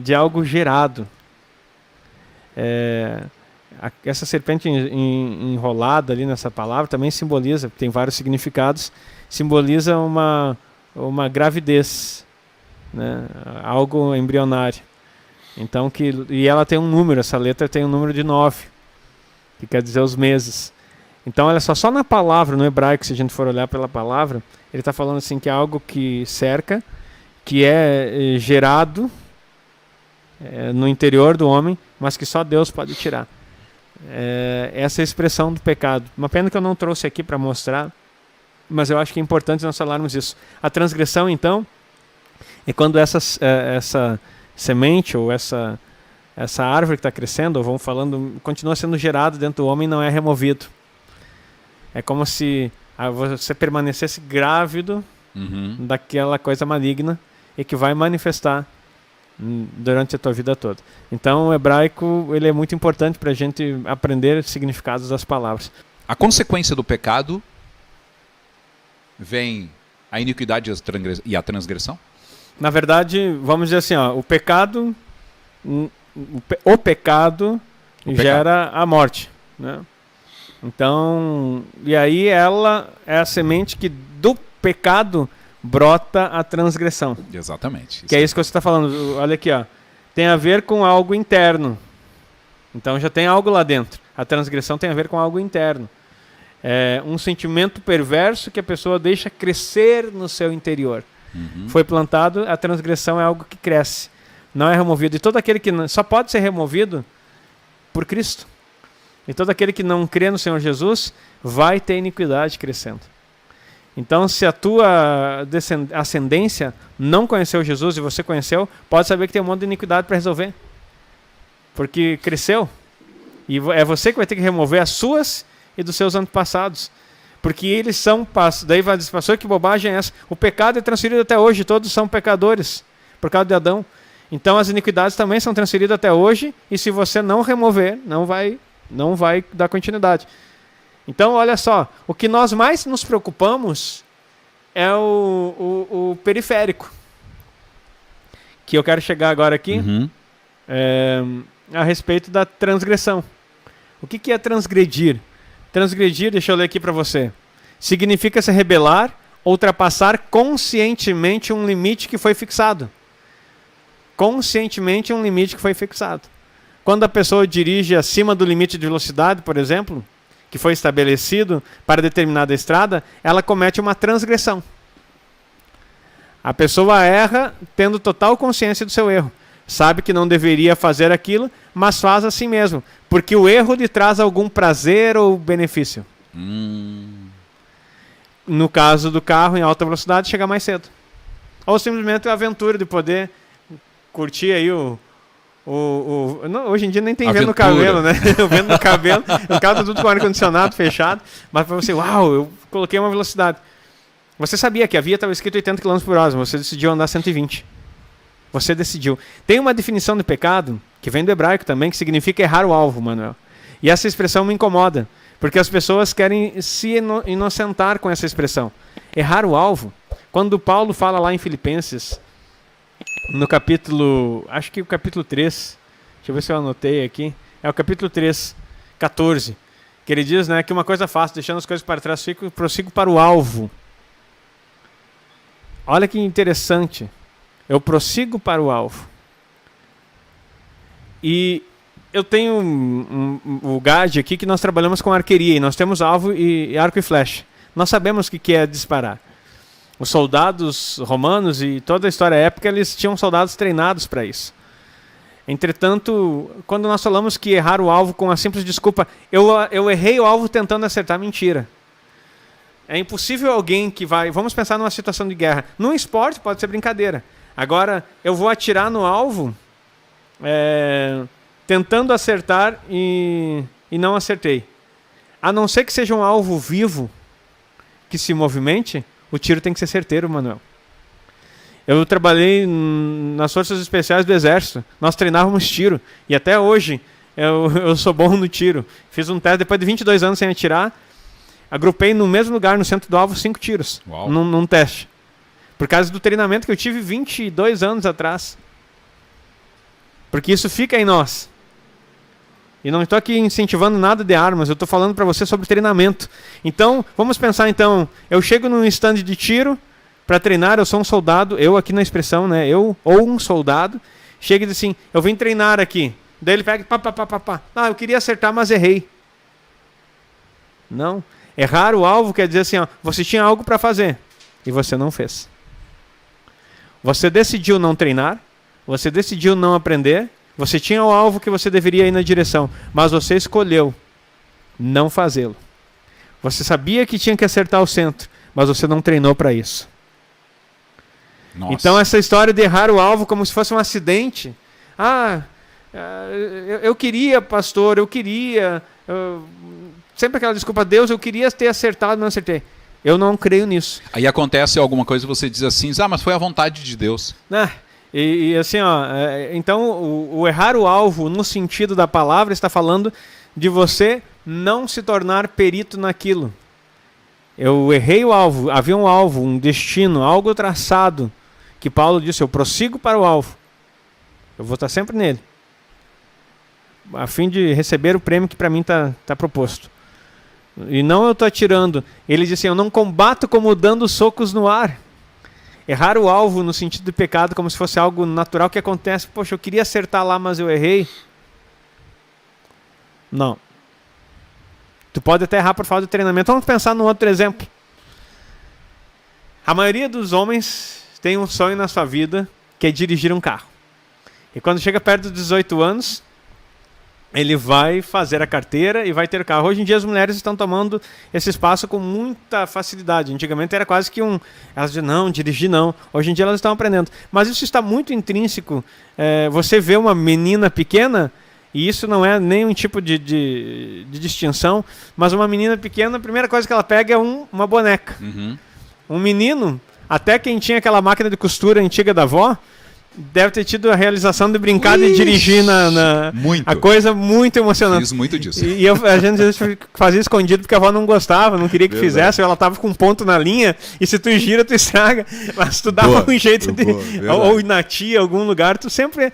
de algo gerado. Essa serpente enrolada ali nessa palavra também simboliza, tem vários significados, simboliza uma gravidez, né? Algo embrionário. Então, e ela tem um número, essa letra tem um número de 9, que quer dizer os meses. Então, olha só na palavra, no hebraico, se a gente for olhar pela palavra, ele está falando assim que é algo que cerca, que é gerado no interior do homem, mas que só Deus pode tirar. Essa é a expressão do pecado. Uma pena que eu não trouxe aqui para mostrar, mas eu acho que é importante nós falarmos isso. A transgressão, então, é quando essa semente ou essa árvore que está crescendo, ou vamos falando, continua sendo gerado dentro do homem e não é removido. É como se você permanecesse grávido daquela coisa maligna e que vai manifestar durante a tua vida toda. Então o hebraico ele é muito importante para a gente aprender os significados das palavras. A consequência do pecado vem a iniquidade e a transgressão? Na verdade, vamos dizer assim, o pecado gera a morte, né? Então, e aí ela é a semente que do pecado brota a transgressão. Exatamente. Que é isso que você está falando. Olha aqui, tem a ver com algo interno. Então já tem algo lá dentro. A transgressão tem a ver com algo interno. É um sentimento perverso que a pessoa deixa crescer no seu interior. Foi plantado, a transgressão é algo que cresce. Não é removido. E todo aquele que só pode ser removido por Cristo. E todo aquele que não crê no Senhor Jesus vai ter iniquidade crescendo. Então, se a tua ascendência não conheceu Jesus e você conheceu, pode saber que tem um monte de iniquidade para resolver. Porque cresceu. E é você que vai ter que remover as suas e dos seus antepassados. Porque eles são... Daí vai dizer, pastor, que bobagem é essa? O pecado é transferido até hoje, todos são pecadores, por causa de Adão. Então as iniquidades também são transferidas até hoje, e se você não remover, não vai dar continuidade. Então, olha só, o que nós mais nos preocupamos é o periférico. Que eu quero chegar agora aqui, a respeito da transgressão. O que é transgredir? Transgredir, deixa eu ler aqui para você, significa se rebelar, ultrapassar conscientemente um limite que foi fixado. Conscientemente um limite que foi fixado. Quando a pessoa dirige acima do limite de velocidade, por exemplo, que foi estabelecido para determinada estrada, ela comete uma transgressão. A pessoa erra tendo total consciência do seu erro. Sabe que não deveria fazer aquilo, mas faz assim mesmo. Porque o erro lhe traz algum prazer ou benefício. No caso do carro em alta velocidade, chegar mais cedo. Ou simplesmente a aventura de poder curtir aí hoje em dia nem tem vento no cabelo, né? O vento no cabelo, o carro tá tudo com ar-condicionado fechado, mas para você, eu coloquei uma velocidade. Você sabia que a via estava escrito 80 km por hora, você decidiu andar 120. Você decidiu. Tem uma definição de pecado, que vem do hebraico também, que significa errar o alvo, Manuel. E essa expressão me incomoda, porque as pessoas querem se inocentar com essa expressão. Errar o alvo. Quando Paulo fala lá em Filipenses, no capítulo, acho que o capítulo 3, deixa eu ver se eu anotei aqui, é o capítulo 3, 14, que ele diz, né, que uma coisa fácil, deixando as coisas para trás, prossigo para o alvo. Olha que interessante, eu prossigo para o alvo. E eu tenho o GAD aqui, que nós trabalhamos com arqueria, e nós temos alvo e arco e flecha. Nós sabemos o que é disparar. Os soldados romanos e toda a história épica, eles tinham soldados treinados para isso. Entretanto, quando nós falamos que errar o alvo com a simples desculpa, eu errei o alvo tentando acertar, mentira. É impossível alguém que vai... Vamos pensar numa situação de guerra. Num esporte pode ser brincadeira. Agora, eu vou atirar no alvo tentando acertar e não acertei. A não ser que seja um alvo vivo que se movimente, o tiro tem que ser certeiro, Manuel. Eu trabalhei nas forças especiais do Exército. Nós treinávamos tiro. E até hoje eu sou bom no tiro. Fiz um teste depois de 22 anos sem atirar. agrupei no mesmo lugar, no centro do alvo, 5 tiros. Num teste. Por causa do treinamento que eu tive 22 anos atrás. Porque isso fica em nós. E não estou aqui incentivando nada de armas, eu estou falando para você sobre treinamento. Então, vamos pensar então, eu chego num stand de tiro para treinar, eu sou um soldado, eu aqui na expressão, né, eu ou um soldado, chega e diz assim, eu vim treinar aqui. Daí ele pega, pá. Ah, eu queria acertar, mas errei. Não. Errar o alvo quer dizer assim, ó, você tinha algo para fazer e você não fez. Você decidiu não treinar, você decidiu não aprender, você tinha o alvo que você deveria ir na direção, mas você escolheu não fazê-lo. Você sabia que tinha que acertar o centro, mas você não treinou para isso. Nossa. Então essa história de errar o alvo como se fosse um acidente. Eu queria, pastor, sempre aquela desculpa, Deus, eu queria ter acertado, não acertei. Eu não creio nisso. Aí acontece alguma coisa e você diz assim, mas foi a vontade de Deus. E assim, então o errar o alvo no sentido da palavra está falando de você não se tornar perito naquilo. Eu errei o alvo, havia um alvo, um destino, algo traçado, que Paulo disse, eu prossigo para o alvo. Eu vou estar sempre nele, a fim de receber o prêmio que para mim está proposto. E não eu estou atirando. Ele disse assim, eu não combato como dando socos no ar. Errar o alvo no sentido de pecado como se fosse algo natural que acontece. Poxa, eu queria acertar lá, mas eu errei. Não. Tu pode até errar por falta de treinamento. Vamos pensar num outro exemplo. A maioria dos homens tem um sonho na sua vida que é dirigir um carro. E quando chega perto dos 18 anos, ele vai fazer a carteira e vai ter carro. Hoje em dia as mulheres estão tomando esse espaço com muita facilidade. Antigamente era quase que elas diziam, não, dirigir não. Hoje em dia elas estão aprendendo. Mas isso está muito intrínseco. Você vê uma menina pequena, e isso não é nenhum tipo de distinção, mas uma menina pequena, a primeira coisa que ela pega é uma boneca. Uhum. Um menino, até quem tinha aquela máquina de costura antiga da avó, deve ter tido a realização de brincar de dirigir muito. A coisa muito emocionante. Fiz muito disso. E a gente às vezes fazia escondido porque a avó não gostava, não queria que fizesse, ela estava com um ponto na linha, e se tu gira, tu estraga. Mas tu dava um jeito de... ou na tia, algum lugar, tu sempre...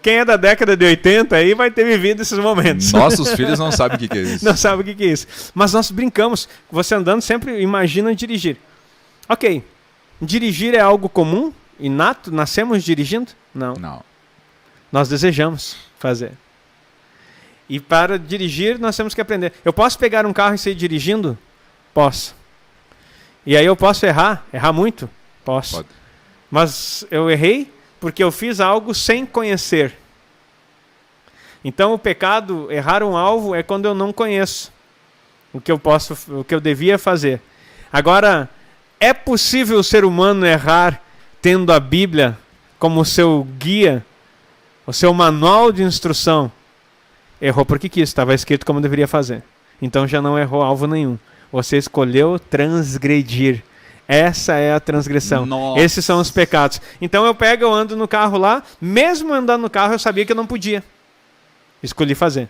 quem é da década de 80 aí vai ter vivido esses momentos. Nossos filhos não sabem o que é isso. Não sabem o que é isso. Mas nós brincamos, você andando sempre imagina dirigir. Ok, dirigir é algo comum? Inato? Nascemos dirigindo? Não. Nós desejamos fazer. E para dirigir, nós temos que aprender. Eu posso pegar um carro e sair dirigindo? Posso. E aí eu posso errar muito? Posso. Pode. Mas eu errei porque eu fiz algo sem conhecer. Então o pecado, errar um alvo, é quando eu não conheço o que eu devia fazer. Agora, é possível o ser humano errar tendo a Bíblia como seu guia, o seu manual de instrução? Errou porque quis, estava escrito como deveria fazer. Então já não errou alvo nenhum. Você escolheu transgredir. Essa é a transgressão. Nossa. Esses são os pecados. Então eu ando no carro lá, mesmo andando no carro eu sabia que eu não podia. Escolhi fazer.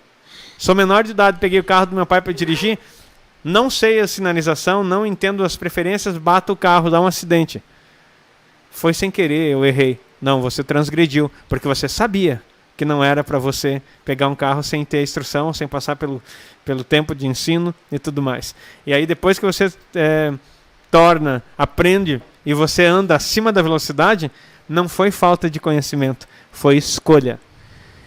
Sou menor de idade, peguei o carro do meu pai para dirigir, não sei a sinalização, não entendo as preferências, bato o carro, dá um acidente. Foi sem querer, eu errei. Não, você transgrediu, porque você sabia que não era para você pegar um carro sem ter instrução, sem passar pelo tempo de ensino e tudo mais. E aí depois que você aprende e você anda acima da velocidade, não foi falta de conhecimento, foi escolha.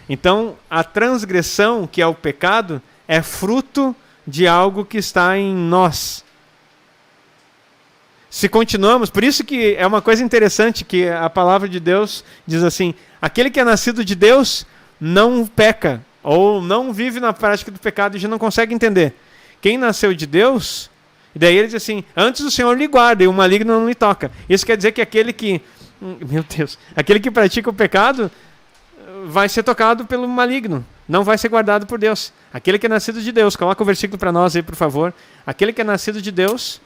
Então, a transgressão, que é o pecado, é fruto de algo que está em nós. Se continuamos, por isso que é uma coisa interessante que a palavra de Deus diz assim, aquele que é nascido de Deus não peca, ou não vive na prática do pecado, e já não consegue entender. Quem nasceu de Deus, e daí ele diz assim, antes o Senhor lhe guarda e o maligno não lhe toca. Isso quer dizer que aquele que pratica o pecado vai ser tocado pelo maligno, não vai ser guardado por Deus. Aquele que é nascido de Deus, coloca o versículo para nós aí, por favor. Aquele que é nascido de Deus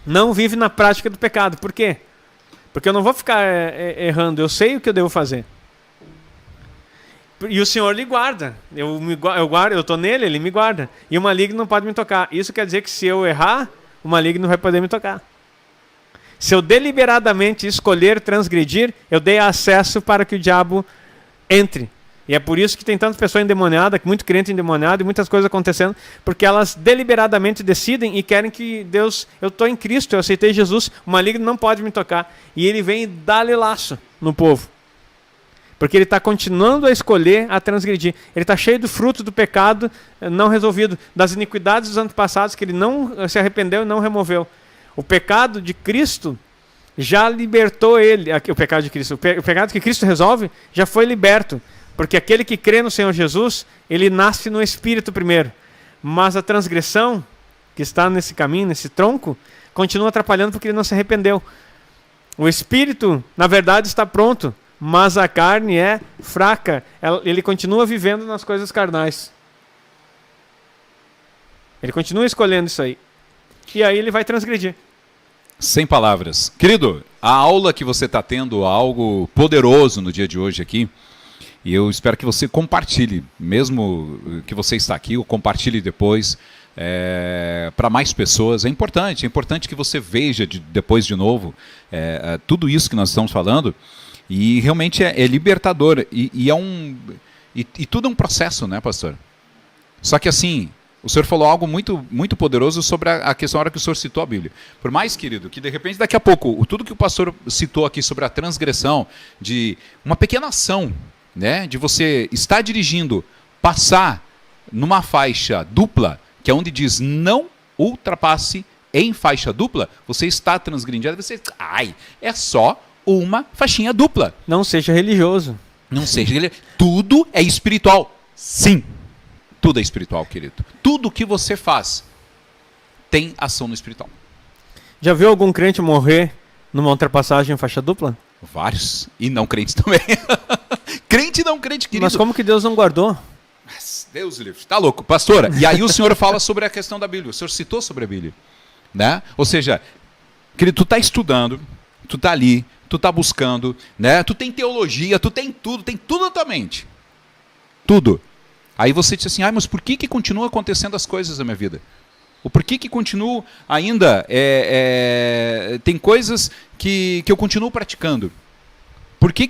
não vive na prática do pecado. Por quê? Porque eu não vou ficar errando, eu sei o que eu devo fazer. E o Senhor lhe guarda. Eu estou nele, ele me guarda. E o maligno não pode me tocar. Isso quer dizer que se eu errar, o maligno não vai poder me tocar. Se eu deliberadamente escolher transgredir, eu dei acesso para que o diabo entre. E é por isso que tem tanta pessoa endemoniada, muito crente endemoniado e muitas coisas acontecendo, porque elas deliberadamente decidem e querem que Deus, eu estou em Cristo, eu aceitei Jesus, o maligno não pode me tocar. E ele vem e dá-lhe laço no povo. Porque ele está continuando a escolher, a transgredir. Ele está cheio do fruto do pecado não resolvido, das iniquidades dos antepassados que ele não se arrependeu e não removeu. O pecado de Cristo já libertou ele. O pecado de Cristo, o pecado que Cristo resolve já foi liberto. Porque aquele que crê no Senhor Jesus, ele nasce no Espírito primeiro. Mas a transgressão que está nesse caminho, nesse tronco, continua atrapalhando porque ele não se arrependeu. O Espírito, na verdade, está pronto. Mas a carne é fraca. Ele continua vivendo nas coisas carnais. Ele continua escolhendo isso aí. E aí ele vai transgredir. Sem palavras. Querido, a aula que você está tendo, algo poderoso no dia de hoje aqui, e eu espero que você compartilhe, mesmo que você está aqui, ou compartilhe depois para mais pessoas. É importante que você veja depois de novo tudo isso que nós estamos falando. E realmente é libertador. E tudo é um processo, né, pastor? Só que assim, o senhor falou algo muito, muito poderoso sobre a questão, a hora que o senhor citou a Bíblia. Por mais, querido, que de repente daqui a pouco, tudo que o pastor citou aqui sobre a transgressão, de uma pequena ação, né, de você estar dirigindo, passar numa faixa dupla, que é onde diz não ultrapasse em faixa dupla, você está transgredindo, você, é só uma faixinha dupla. Não seja religioso. Não seja religioso. Tudo é espiritual. Sim. Tudo é espiritual, querido. Tudo que você faz tem ação no espiritual. Já viu algum crente morrer numa ultrapassagem em faixa dupla? Vários. E não crentes também. Crente e não crente, querido. Mas como que Deus não guardou? Mas Deus livre. Tá louco. Pastora, e aí o senhor fala sobre a questão da Bíblia. O senhor citou sobre a Bíblia. Né? Ou seja, querido, tu está estudando, tu está ali, tu está buscando, né? Tu tem teologia, tu tem tudo na tua mente. Tudo. Aí você diz assim, mas por que continua acontecendo as coisas na minha vida? Ou por que continuo ainda, tem coisas que eu continuo praticando? Por que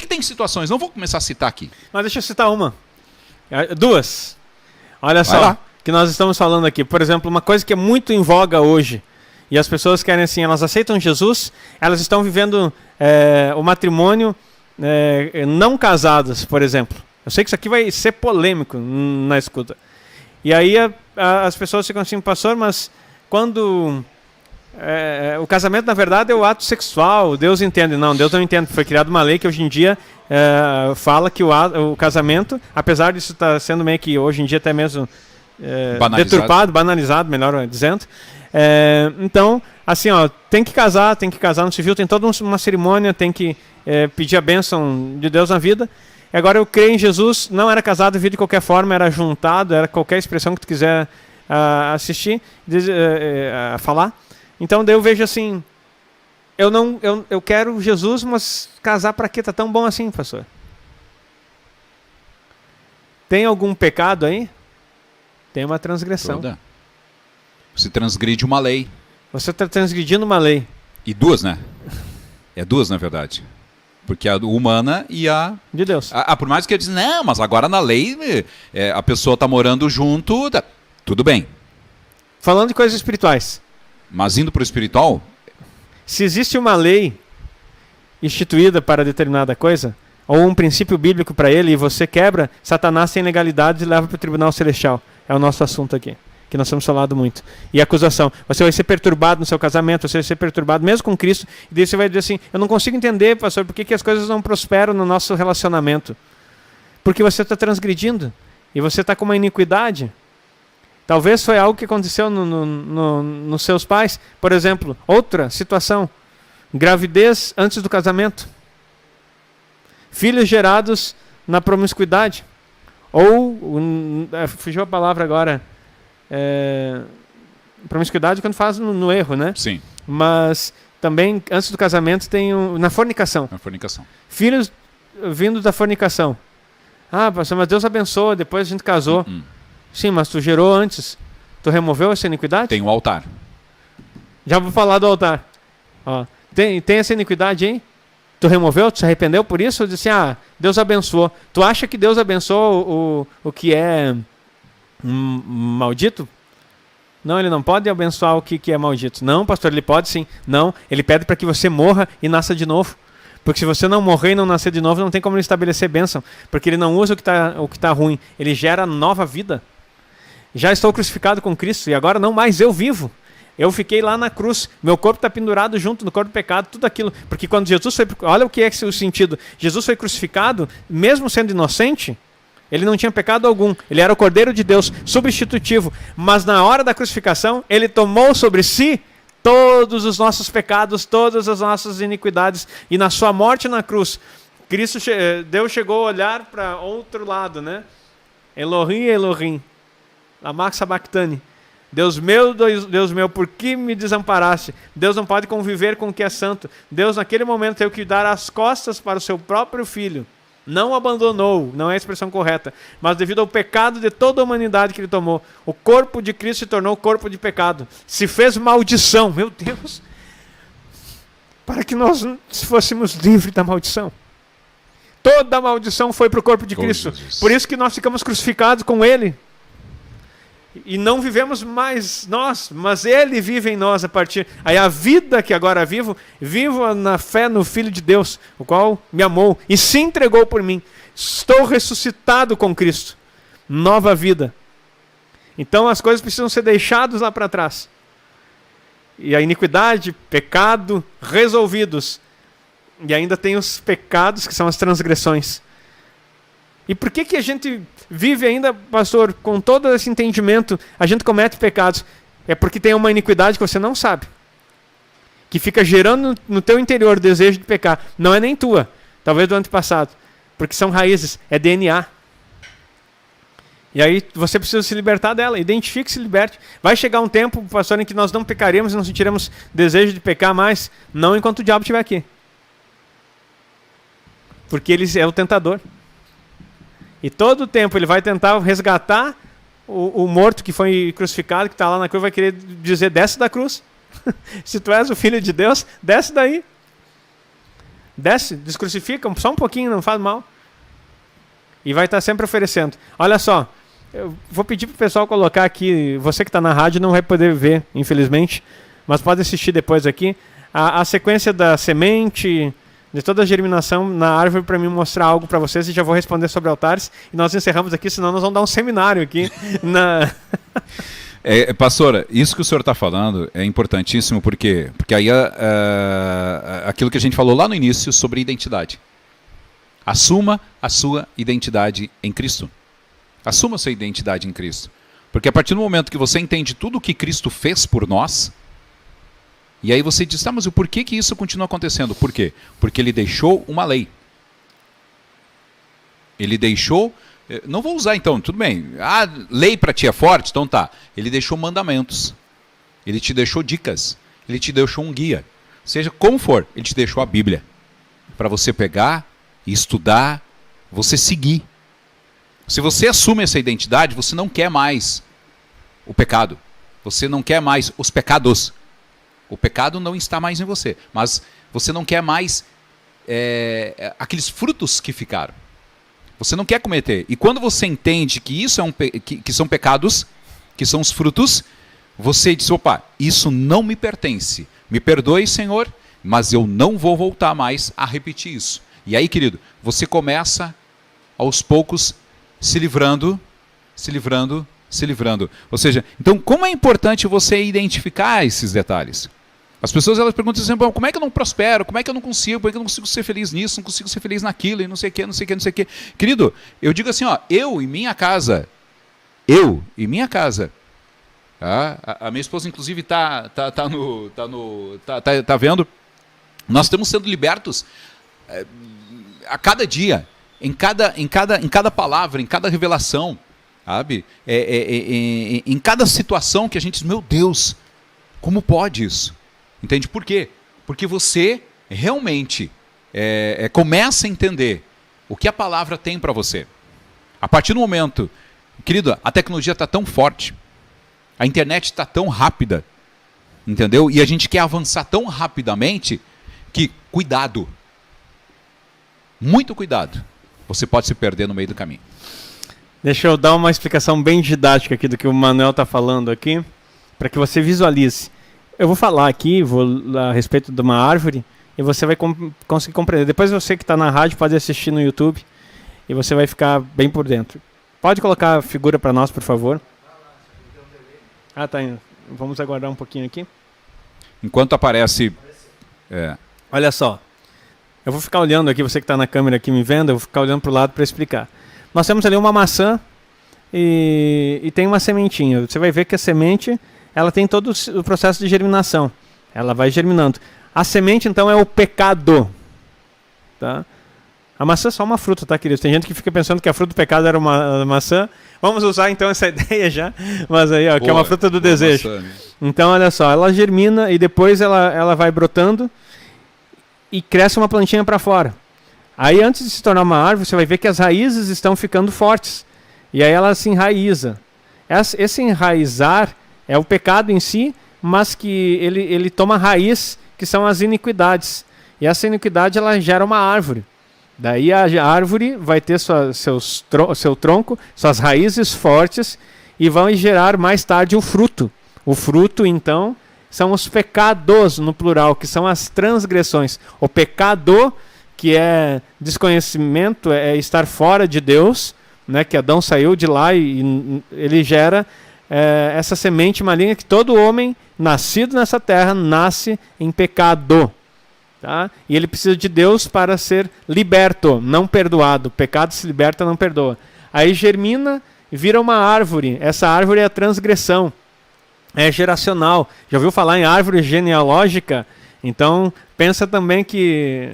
tem situações? Não vou começar a citar aqui. Mas deixa eu citar uma. Duas. Olha só, que nós estamos falando aqui. Por exemplo, uma coisa que é muito em voga hoje, e as pessoas querem assim, elas aceitam Jesus, elas estão vivendo o matrimônio não casadas, por exemplo. Eu sei que isso aqui vai ser polêmico na escuta. E aí as pessoas ficam assim, pastor, mas quando o casamento, na verdade, é o ato sexual, Deus entende. Não, Deus não entende. Foi criada uma lei que hoje em dia fala que o casamento, apesar disso estar sendo meio que hoje em dia até mesmo deturpado, banalizado, melhor dizendo. Então, assim, tem que casar no civil, tem toda uma cerimônia, tem que pedir a bênção de Deus na vida. Agora eu creio em Jesus, não era casado, vivo de qualquer forma, era juntado, era qualquer expressão que tu quiser assistir, falar. Então daí eu vejo assim, eu quero Jesus, mas casar para quê? Tá tão bom assim, pastor? Tem algum pecado aí? Tem uma transgressão. Toda. Você transgride uma lei. Você está transgredindo uma lei. E duas, né? É duas, na verdade. Porque a humana e a... de Deus. Por mais que eu diz, não, mas agora na lei a pessoa está morando junto, tudo bem. Falando de coisas espirituais. Mas indo para o espiritual... Se existe uma lei instituída para determinada coisa, ou um princípio bíblico para ele, e você quebra, Satanás tem legalidade e leva para o tribunal celestial. É o nosso assunto aqui, que nós temos falado muito. E acusação. Você vai ser perturbado no seu casamento, você vai ser perturbado mesmo com Cristo, e daí você vai dizer assim, eu não consigo entender, pastor, por que as coisas não prosperam no nosso relacionamento? Porque você está transgredindo, e você está com uma iniquidade. Talvez foi algo que aconteceu nos seus pais. Por exemplo, outra situação, gravidez antes do casamento. Filhos gerados na promiscuidade. Ou, fugiu a palavra agora, promiscuidade quando faz no erro, né? Sim. Mas também, antes do casamento, tem na fornicação. Na fornicação. Filhos vindo da fornicação. Ah, pastor, mas Deus abençoa, depois a gente casou. Sim, mas tu gerou antes. Tu removeu essa iniquidade? Tem um altar. Já vou falar do altar. Ó, tem essa iniquidade aí? Tu removeu? Tu se arrependeu por isso? Eu disse, Deus abençoou. Tu acha que Deus abençoou o que é maldito? Não, ele não pode abençoar o que é maldito. Não, pastor, ele pode sim. Não, ele pede para que você morra e nasça de novo. Porque se você não morrer e não nascer de novo, não tem como ele estabelecer bênção. Porque ele não usa o que tá ruim. Ele gera nova vida. Já estou crucificado com Cristo e agora não mais eu vivo. Eu fiquei lá na cruz. Meu corpo está pendurado junto no corpo do pecado, tudo aquilo. Porque quando Jesus foi... Olha o que é o sentido. Jesus foi crucificado, mesmo sendo inocente... Ele não tinha pecado algum. Ele era o Cordeiro de Deus, substitutivo. Mas na hora da crucificação, ele tomou sobre si todos os nossos pecados, todas as nossas iniquidades. E na sua morte na cruz, Deus chegou a olhar para outro lado, né? Elohim, Elohim, lama sabachthani. Deus meu, por que me desamparaste? Deus não pode conviver com o que é santo. Deus naquele momento teve que dar as costas para o seu próprio filho. Não abandonou, não é a expressão correta, mas devido ao pecado de toda a humanidade que ele tomou, o corpo de Cristo se tornou corpo de pecado, se fez maldição, meu Deus, para que nós fôssemos livres da maldição. Toda a maldição foi para o corpo de Cristo, Jesus. Por isso que nós ficamos crucificados com ele. E não vivemos mais nós, mas Ele vive em nós a partir... Aí a vida que agora vivo na fé no Filho de Deus, o qual me amou e se entregou por mim. Estou ressuscitado com Cristo. Nova vida. Então as coisas precisam ser deixadas lá para trás. E a iniquidade, pecado, resolvidos. E ainda tem os pecados que são as transgressões. E por que a gente vive ainda, pastor, com todo esse entendimento, a gente comete pecados? É porque tem uma iniquidade que você não sabe. Que fica gerando no teu interior o desejo de pecar. Não é nem tua, talvez do antepassado. Porque são raízes, é DNA. E aí você precisa se libertar dela, identifique e se liberte. Vai chegar um tempo, pastor, em que nós não pecaremos e não sentiremos desejo de pecar mais, não enquanto o diabo estiver aqui. Porque ele é o tentador. E todo o tempo ele vai tentar resgatar o morto que foi crucificado, que está lá na cruz, vai querer dizer, desce da cruz. Se tu és o Filho de Deus, desce daí. Desce, descrucifica, só um pouquinho, não faz mal. E vai estar sempre oferecendo. Olha só, eu vou pedir para o pessoal colocar aqui, você que está na rádio não vai poder ver, infelizmente, mas pode assistir depois aqui, a sequência da semente... de toda a germinação na árvore para mim mostrar algo para vocês e já vou responder sobre altares e nós encerramos aqui, senão nós vamos dar um seminário aqui. Pastora, isso que o senhor está falando é importantíssimo porque aí aquilo que a gente falou lá no início sobre identidade. Assuma a sua identidade em Cristo. Assuma a sua identidade em Cristo. Porque a partir do momento que você entende tudo o que Cristo fez por nós, e aí você diz, mas o porquê que isso continua acontecendo? Por quê? Porque ele deixou uma lei. Ele deixou... Não vou usar então, tudo bem. Lei para ti é forte? Então tá. Ele deixou mandamentos. Ele te deixou dicas. Ele te deixou um guia. Seja como for, ele te deixou a Bíblia. Para você pegar e estudar, você seguir. Se você assume essa identidade, você não quer mais o pecado. Você não quer mais os pecados. O pecado não está mais em você, mas você não quer mais aqueles frutos que ficaram. Você não quer cometer. E quando você entende que isso que são pecados, que são os frutos, você diz, opa, isso não me pertence. Me perdoe, Senhor, mas eu não vou voltar mais a repetir isso. E aí, querido, você começa aos poucos se livrando. Ou seja, então como é importante você identificar esses detalhes? As pessoas elas perguntam assim, como é que eu não prospero? Como é que eu não consigo? Por que eu não consigo ser feliz nisso? Não consigo ser feliz naquilo? E não sei o que, não sei o que, não sei o que. Querido, eu digo assim, eu e minha casa, tá? A minha esposa inclusive tá vendo, nós estamos sendo libertos a cada dia, em cada palavra, em cada revelação, sabe? Em cada situação que a gente diz, meu Deus, como pode isso? Entende por quê? Porque você realmente começa a entender O que a palavra tem para você? A partir do momento, querido, a tecnologia está tão forte, a internet está tão rápida, entendeu? E a gente quer avançar tão rapidamente que, cuidado, muito cuidado, você pode se perder no meio do caminho. Deixa eu dar uma explicação bem didática aqui do que o Manuel está falando aqui, para que você visualize. Eu vou falar aqui a respeito de uma árvore e você vai conseguir compreender. Depois você que está na rádio pode assistir no YouTube e você vai ficar bem por dentro. Pode colocar a figura para nós, por favor. Ah, tá indo. Vamos aguardar um pouquinho aqui. Enquanto aparece... Olha só. Eu vou ficar olhando aqui, você que está na câmera aqui me vendo, eu vou ficar olhando para o lado para explicar. Nós temos ali uma maçã e tem uma sementinha. Você vai ver que a semente, ela tem todo o processo de germinação. Ela vai germinando. A semente, então, é o pecado. Tá? A maçã é só uma fruta, tá, queridos? Tem gente que fica pensando que a fruta do pecado era uma maçã. Vamos usar, então, essa ideia já. Mas aí, ó, que é uma fruta do desejo. Maçã, né? Então, olha só, ela germina e depois ela vai brotando e cresce uma plantinha para fora. Aí, antes de se tornar uma árvore, você vai ver que as raízes estão ficando fortes. E aí ela se enraiza. Esse enraizar é o pecado em si, mas que ele toma raiz, que são as iniquidades. E essa iniquidade, ela gera uma árvore. Daí a árvore vai ter seu tronco, suas raízes fortes, e vão gerar mais tarde o fruto. O fruto, então, são os pecados, no plural, que são as transgressões. O pecado, que é desconhecimento, é estar fora de Deus, né, que Adão saiu de lá e ele gera essa semente maligna que todo homem nascido nessa terra nasce em pecado. Tá? E ele precisa de Deus para ser liberto, não perdoado. O pecado se liberta, não perdoa. Aí germina e vira uma árvore. Essa árvore é a transgressão. É geracional. Já ouviu falar em árvore genealógica? Então, pensa também que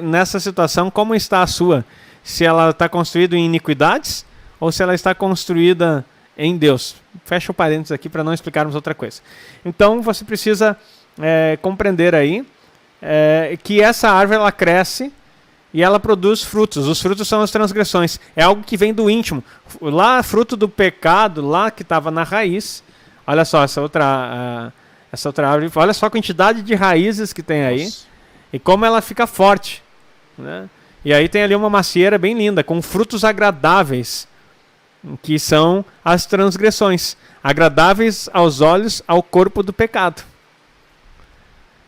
nessa situação, como está a sua? Se ela está construída em iniquidades ou se ela está construída em Deus. Fecha o parênteses aqui para não explicarmos outra coisa. Então, você precisa compreender aí que essa árvore ela cresce e ela produz frutos. Os frutos são as transgressões. É algo que vem do íntimo. Lá, fruto do pecado, lá que estava na raiz. Olha só, essa outra árvore. Olha só a quantidade de raízes que tem aí. Nossa. E como ela fica forte. Né? E aí tem ali uma macieira bem linda, com frutos agradáveis, que são as transgressões. Agradáveis aos olhos, ao corpo do pecado.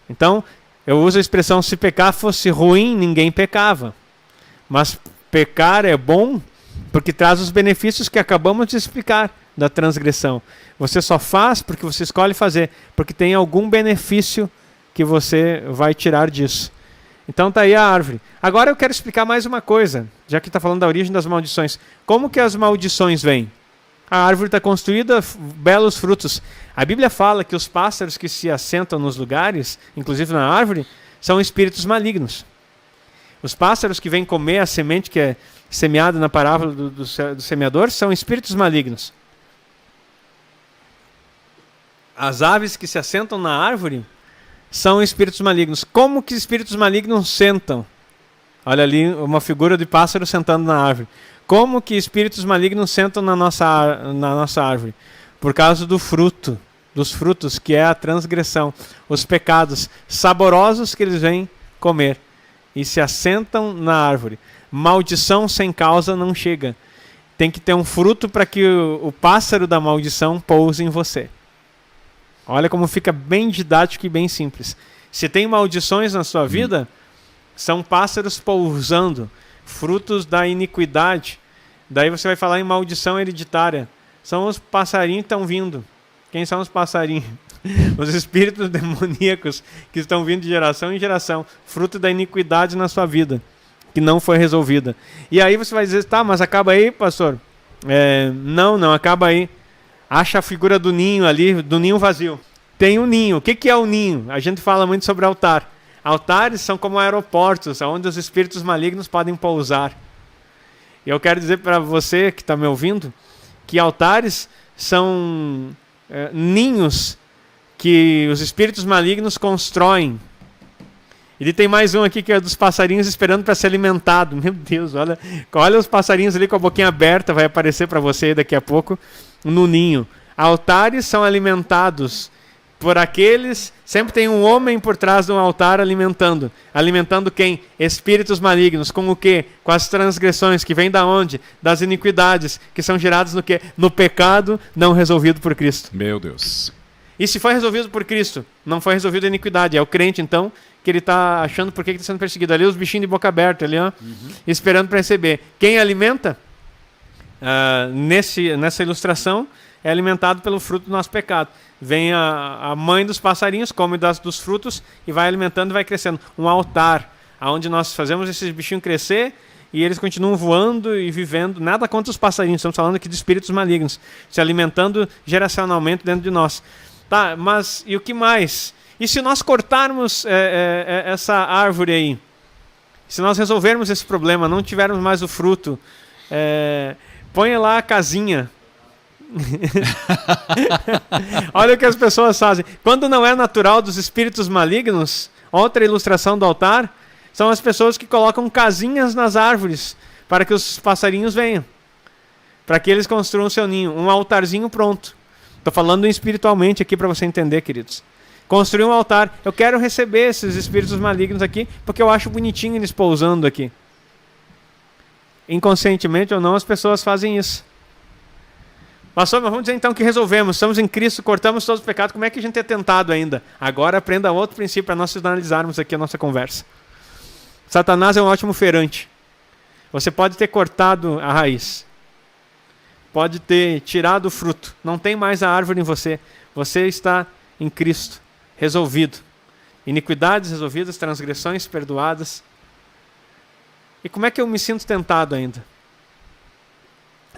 Então, eu uso a expressão, se pecar fosse ruim, ninguém pecava. Mas pecar é bom porque traz os benefícios que acabamos de explicar da transgressão. Você só faz porque você escolhe fazer, porque tem algum benefício que você vai tirar disso. Então está aí a árvore. Agora eu quero explicar mais uma coisa, já que está falando da origem das maldições. Como que as maldições vêm? A árvore está construída, belos frutos. A Bíblia fala que os pássaros que se assentam nos lugares, inclusive na árvore, são espíritos malignos. Os pássaros que vêm comer a semente que é semeada na parábola do semeador são espíritos malignos. As aves que se assentam na árvore são espíritos malignos. Como que espíritos malignos sentam? Olha ali uma figura de pássaro sentando na árvore. Como que espíritos malignos sentam na nossa árvore? Por causa do fruto, dos frutos, que é a transgressão, os pecados saborosos que eles vêm comer. E se assentam na árvore. Maldição sem causa não chega. Tem que ter um fruto para que o pássaro da maldição pouse em você. Olha como fica bem didático e bem simples. Se tem maldições na sua vida, são pássaros pousando, frutos da iniquidade. Daí você vai falar em maldição hereditária. São os passarinhos que estão vindo. Quem são os passarinhos? Os espíritos demoníacos que estão vindo de geração em geração, fruto da iniquidade na sua vida, que não foi resolvida. E aí você vai dizer, tá, mas acaba aí, pastor? Não acaba aí. Acha a figura do ninho ali, do ninho vazio. Tem um ninho. O que é o ninho? A gente fala muito sobre altar. Altares são como aeroportos, onde os espíritos malignos podem pousar. E eu quero dizer para você que está me ouvindo, que altares são ninhos que os espíritos malignos constroem. Ele tem mais um aqui que é dos passarinhos esperando para ser alimentado. Meu Deus, olha os passarinhos ali com a boquinha aberta, vai aparecer para você daqui a pouco no ninho. Altares são alimentados por aqueles, sempre tem um homem por trás de um altar alimentando. Alimentando quem? Espíritos malignos. Com o quê? Com as transgressões, que vêm da onde? Das iniquidades, que são geradas no quê? No pecado não resolvido por Cristo. Meu Deus. E se foi resolvido por Cristo, não foi resolvido a iniquidade. É o crente, então, que ele está achando por que está sendo perseguido. Ali os bichinhos de boca aberta, ali, ó, esperando para receber. Quem alimenta, nessa ilustração, é alimentado pelo fruto do nosso pecado. Vem a mãe dos passarinhos, come dos frutos e vai alimentando e vai crescendo. Um altar, onde nós fazemos esses bichinhos crescer e eles continuam voando e vivendo. Nada contra os passarinhos, estamos falando aqui de espíritos malignos, se alimentando geracionalmente dentro de nós. Tá, mas e o que mais? E se nós cortarmos essa árvore aí? Se nós resolvermos esse problema, não tivermos mais o fruto, põe lá a casinha. Olha o que as pessoas fazem. Quando não é natural dos espíritos malignos, outra ilustração do altar, são as pessoas que colocam casinhas nas árvores para que os passarinhos venham, para que eles construam seu ninho. Um altarzinho pronto. Estou falando espiritualmente aqui para você entender, queridos. Construir um altar. Eu quero receber esses espíritos malignos aqui porque eu acho bonitinho eles pousando aqui. Inconscientemente ou não, as pessoas fazem isso. Mas vamos dizer então que resolvemos, estamos em Cristo, cortamos todos os pecados, como é que a gente é tentado ainda? Agora aprenda outro princípio para nós analisarmos aqui a nossa conversa. Satanás é um ótimo feirante. Você pode ter cortado a raiz, pode ter tirado o fruto, não tem mais a árvore em você. Você está em Cristo, resolvido. Iniquidades resolvidas, transgressões perdoadas. E como é que eu me sinto tentado ainda?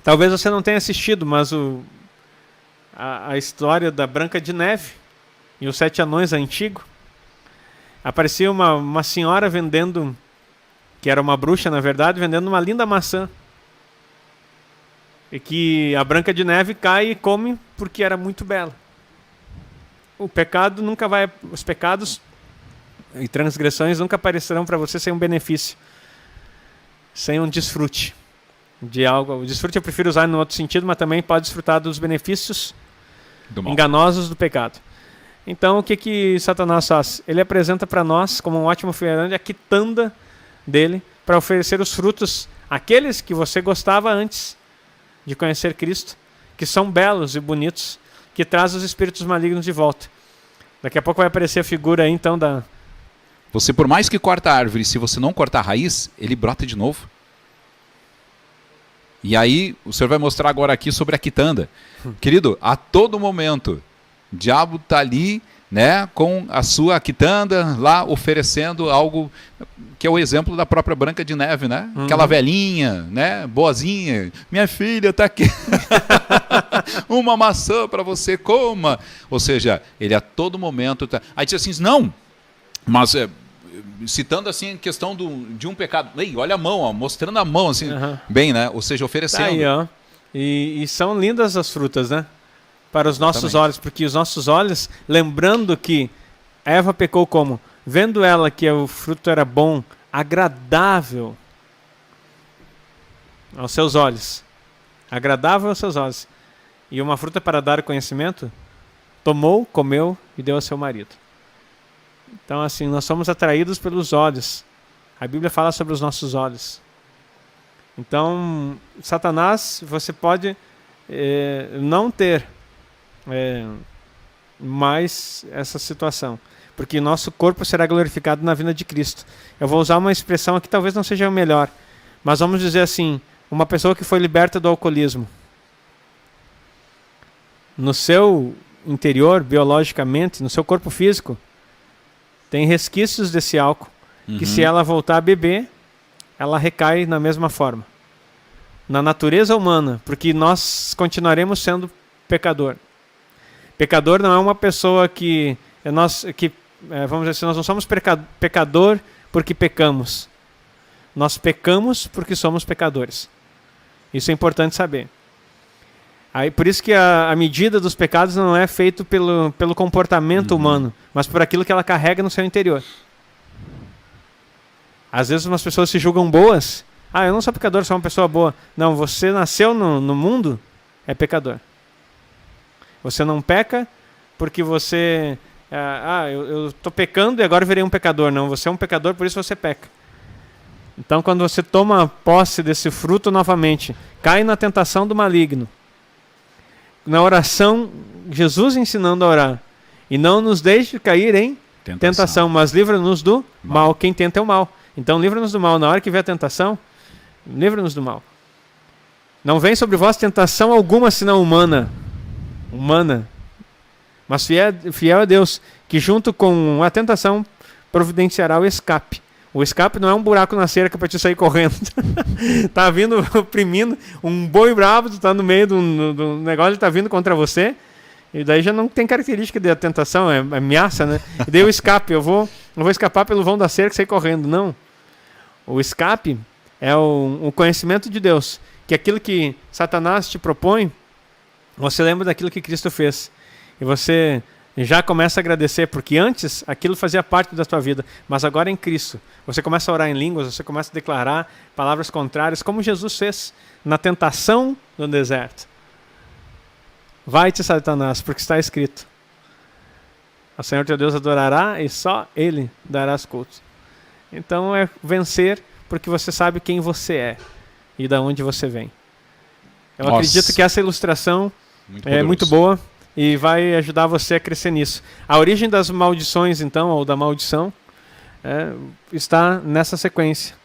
Talvez você não tenha assistido, mas a história da Branca de Neve e os 7 anões antigo. Aparecia uma senhora vendendo, que era uma bruxa na verdade, vendendo uma linda maçã. E que a Branca de Neve cai e come porque era muito bela. O pecado nunca vai, os pecados e transgressões nunca aparecerão para você sem um benefício, sem um desfrute de algo. O desfrute eu prefiro usar no outro sentido, mas também pode desfrutar dos benefícios enganosos do pecado. Então o que Satanás faz? Ele apresenta para nós, como um ótimo feirante, a quitanda dele para oferecer os frutos, aqueles que você gostava antes de conhecer Cristo, que são belos e bonitos, que traz os espíritos malignos de volta. Daqui a pouco vai aparecer a figura aí então da... Você, por mais que corta a árvore, se você não cortar a raiz, ele brota de novo. E aí, o senhor vai mostrar agora aqui sobre a quitanda. Querido, a todo momento, o diabo está ali, né, com a sua quitanda, lá oferecendo algo que é o exemplo da própria Branca de Neve, né? Aquela velhinha, né, boazinha. Minha filha está aqui. Uma maçã para você, coma. Ou seja, ele a todo momento... Aí diz assim, não, mas... citando assim a questão de um pecado. Ei, olha a mão, ó, mostrando a mão assim, bem, né? Ou seja, oferecendo. Tá aí, ó. E são lindas as frutas, né? Para os nossos olhos, porque os nossos olhos, lembrando que Eva pecou como? Vendo ela que o fruto era bom, agradável aos seus olhos. Agradável aos seus olhos. E uma fruta para dar conhecimento, tomou, comeu e deu ao seu marido. Então, assim, nós somos atraídos pelos olhos. A Bíblia fala sobre os nossos olhos. Então, Satanás, você pode não ter mais essa situação, porque nosso corpo será glorificado na vinda de Cristo. Eu vou usar uma expressão aqui, talvez não seja a melhor, mas vamos dizer assim, uma pessoa que foi liberta do alcoolismo. No seu interior, biologicamente, no seu corpo físico, tem resquícios desse álcool, que se ela voltar a beber, ela recai na mesma forma. Na natureza humana, porque nós continuaremos sendo pecador. Pecador não é uma pessoa vamos dizer assim, nós não somos pecador porque pecamos. Nós pecamos porque somos pecadores. Isso é importante saber. Aí, por isso que a medida dos pecados não é feito pelo comportamento humano, mas por aquilo que ela carrega no seu interior. Às vezes umas pessoas se julgam boas. Eu não sou pecador, sou uma pessoa boa. Não, você nasceu no mundo, é pecador. Você não peca porque você... eu estou pecando e agora virei um pecador. Não, você é um pecador, por isso você peca. Então, quando você toma posse desse fruto novamente, cai na tentação do maligno. Na oração, Jesus ensinando a orar. E não nos deixe cair em tentação, mas livra-nos do mal. Quem tenta é o mal. Então, livra-nos do mal. Na hora que vier a tentação, livra-nos do mal. Não vem sobre vós tentação alguma, senão humana. Mas fiel a Deus, que junto com a tentação providenciará o escape. O escape não é um buraco na cerca para te sair correndo. Tá vindo oprimindo, um boi bravo, tu tá no meio do negócio, ele tá vindo contra você, e daí já não tem característica de tentação, é ameaça, né? E daí o escape, eu vou escapar pelo vão da cerca e sair correndo. Não. O escape é o conhecimento de Deus, que aquilo que Satanás te propõe, você lembra daquilo que Cristo fez. E você já começa a agradecer, porque antes aquilo fazia parte da tua vida, mas agora em Cristo. Você começa a orar em línguas, você começa a declarar palavras contrárias, como Jesus fez na tentação no deserto. Vai-te, Satanás, porque está escrito: o Senhor teu Deus adorará e só Ele darás culto. Então é vencer porque você sabe quem você é e de onde você vem. Eu acredito que essa ilustração é muito boa e vai ajudar você a crescer nisso. A origem das maldições, então, ou da maldição, está nessa sequência.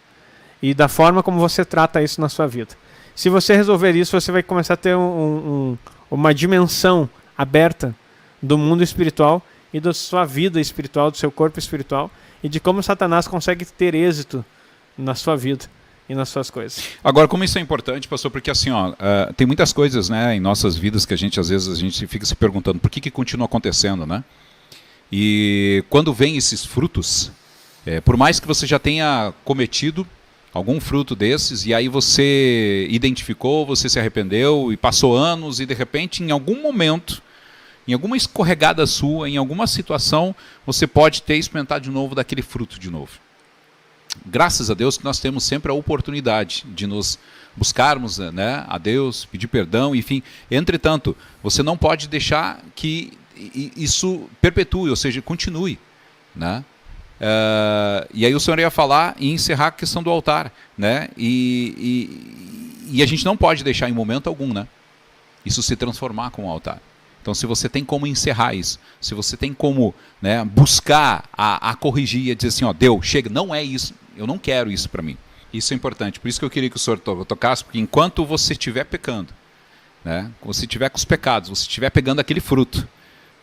E da forma como você trata isso na sua vida. Se você resolver isso, você vai começar a ter uma dimensão aberta do mundo espiritual e da sua vida espiritual, do seu corpo espiritual, e de como Satanás consegue ter êxito na sua vida e nas suas coisas. Agora, como isso é importante, pastor, porque assim, tem muitas coisas, né, em nossas vidas que às vezes a gente fica se perguntando por que continua acontecendo, né? E quando vem esses frutos, por mais que você já tenha cometido algum fruto desses, e aí você identificou, você se arrependeu e passou anos e de repente em algum momento, em alguma escorregada sua, em alguma situação, você pode ter experimentado de novo daquele fruto de novo. Graças a Deus que nós temos sempre a oportunidade de nos buscarmos, né, a Deus, pedir perdão, enfim. Entretanto, você não pode deixar que isso perpetue, ou seja, continue, né? E aí o senhor ia falar e encerrar a questão do altar, né? E a gente não pode deixar em momento algum, né, isso se transformar com o altar. Então, se você tem como encerrar isso, se você tem como, né, buscar a corrigir e dizer assim, deu, chega, não é isso, eu não quero isso para mim. Isso é importante. Por isso que eu queria que o senhor tocasse, porque enquanto você estiver pecando, né, você estiver com os pecados, você estiver pegando aquele fruto,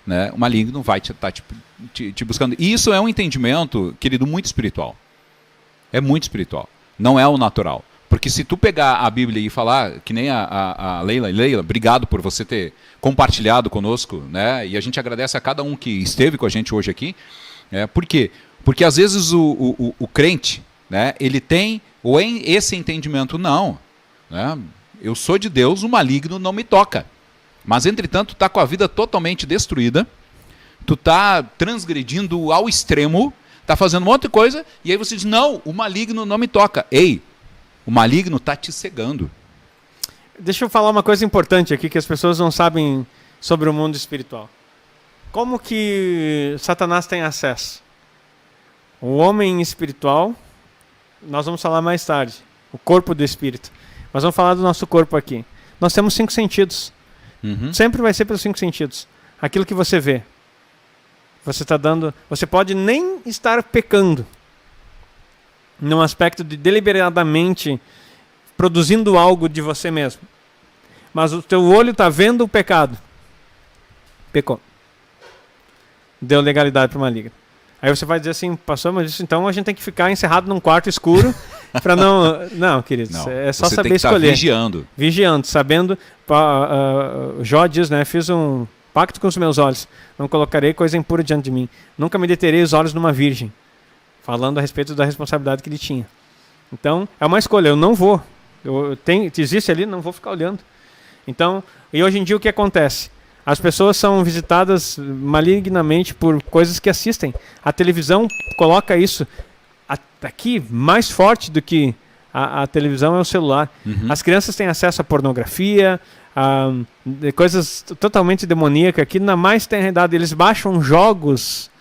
né, o maligno vai estar te buscando. E isso é um entendimento, querido, muito espiritual. É muito espiritual. Não é o natural. Porque se tu pegar a Bíblia e falar, que nem a Leila, obrigado por você ter compartilhado conosco, né? E a gente agradece a cada um que esteve com a gente hoje aqui. Por quê? Porque às vezes o crente, né, ele tem esse entendimento, não, né? Eu sou de Deus, o maligno não me toca. Mas, entretanto, tu está com a vida totalmente destruída, tu está transgredindo ao extremo, está fazendo um monte de coisa, e aí você diz, não, o maligno não me toca. Ei, o maligno está te cegando. Deixa eu falar uma coisa importante aqui que as pessoas não sabem sobre o mundo espiritual. Como que Satanás tem acesso? O homem espiritual, nós vamos falar mais tarde, o corpo do espírito. Mas vamos falar do nosso corpo aqui. Nós temos 5 sentidos. Sempre vai ser pelos 5 sentidos. Aquilo que você vê. Você está dando. Você pode nem estar pecando. Num aspecto de deliberadamente produzindo algo de você mesmo. Mas o teu olho está vendo o pecado. Pecou. Deu legalidade para o maligno. Aí você vai dizer assim, pastor, mas isso então a gente tem que ficar encerrado num quarto escuro para não... Não, queridos, é só saber escolher. Vigiando, sabendo... Jó diz, né, fiz um pacto com os meus olhos, não colocarei coisa impura diante de mim, nunca me deterei os olhos numa virgem, falando a respeito da responsabilidade que ele tinha. Então, é uma escolha, eu não vou, existe ali, não vou ficar olhando. Então, e hoje em dia o que acontece? As pessoas são visitadas malignamente por coisas que assistem. A televisão coloca isso. aqui, mais forte do que a televisão é o celular. As crianças têm acesso à pornografia, a coisas totalmente demoníacas, que na mais tenra idade eles baixam jogos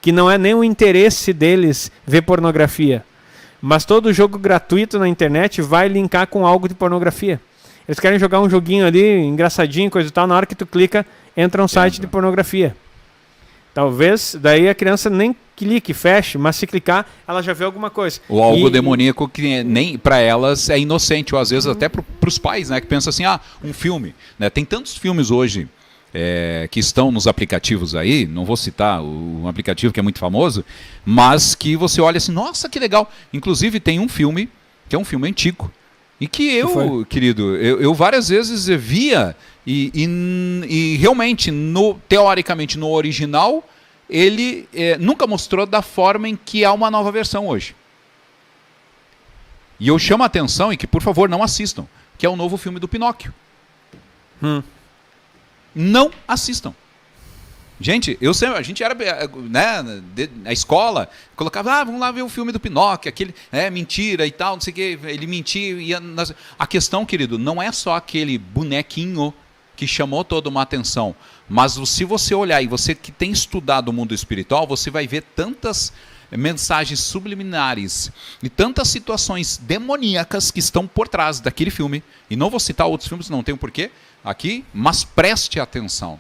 que não é nem o interesse deles ver pornografia. Mas todo jogo gratuito na internet vai linkar com algo de pornografia. Eles querem jogar um joguinho ali, engraçadinho, coisa e tal, na hora que tu clica, entra um site de pornografia. Talvez, daí a criança nem clique, feche, mas se clicar, ela já vê alguma coisa. Ou algo demoníaco que nem para elas é inocente, ou às vezes até para os pais, né, que pensam assim, um filme. Né? Tem tantos filmes hoje que estão nos aplicativos aí, não vou citar um aplicativo que é muito famoso, mas que você olha assim, nossa, que legal. Inclusive tem um filme, que é um filme antigo, e que eu, querido, eu várias vezes via e realmente, teoricamente, no original, ele nunca mostrou da forma em que há uma nova versão hoje. E eu chamo a atenção e que, por favor, não assistam, que é o novo filme do Pinóquio. Não assistam. Gente, a gente era, né, na escola, colocava, vamos lá ver o filme do Pinóquio, aquele, mentira e tal, não sei o que, ele mentia. A questão, querido, não é só aquele bonequinho que chamou toda uma atenção, mas se você olhar, e você que tem estudado o mundo espiritual, você vai ver tantas mensagens subliminares e tantas situações demoníacas que estão por trás daquele filme, e não vou citar outros filmes, não tenho porquê aqui, mas preste atenção.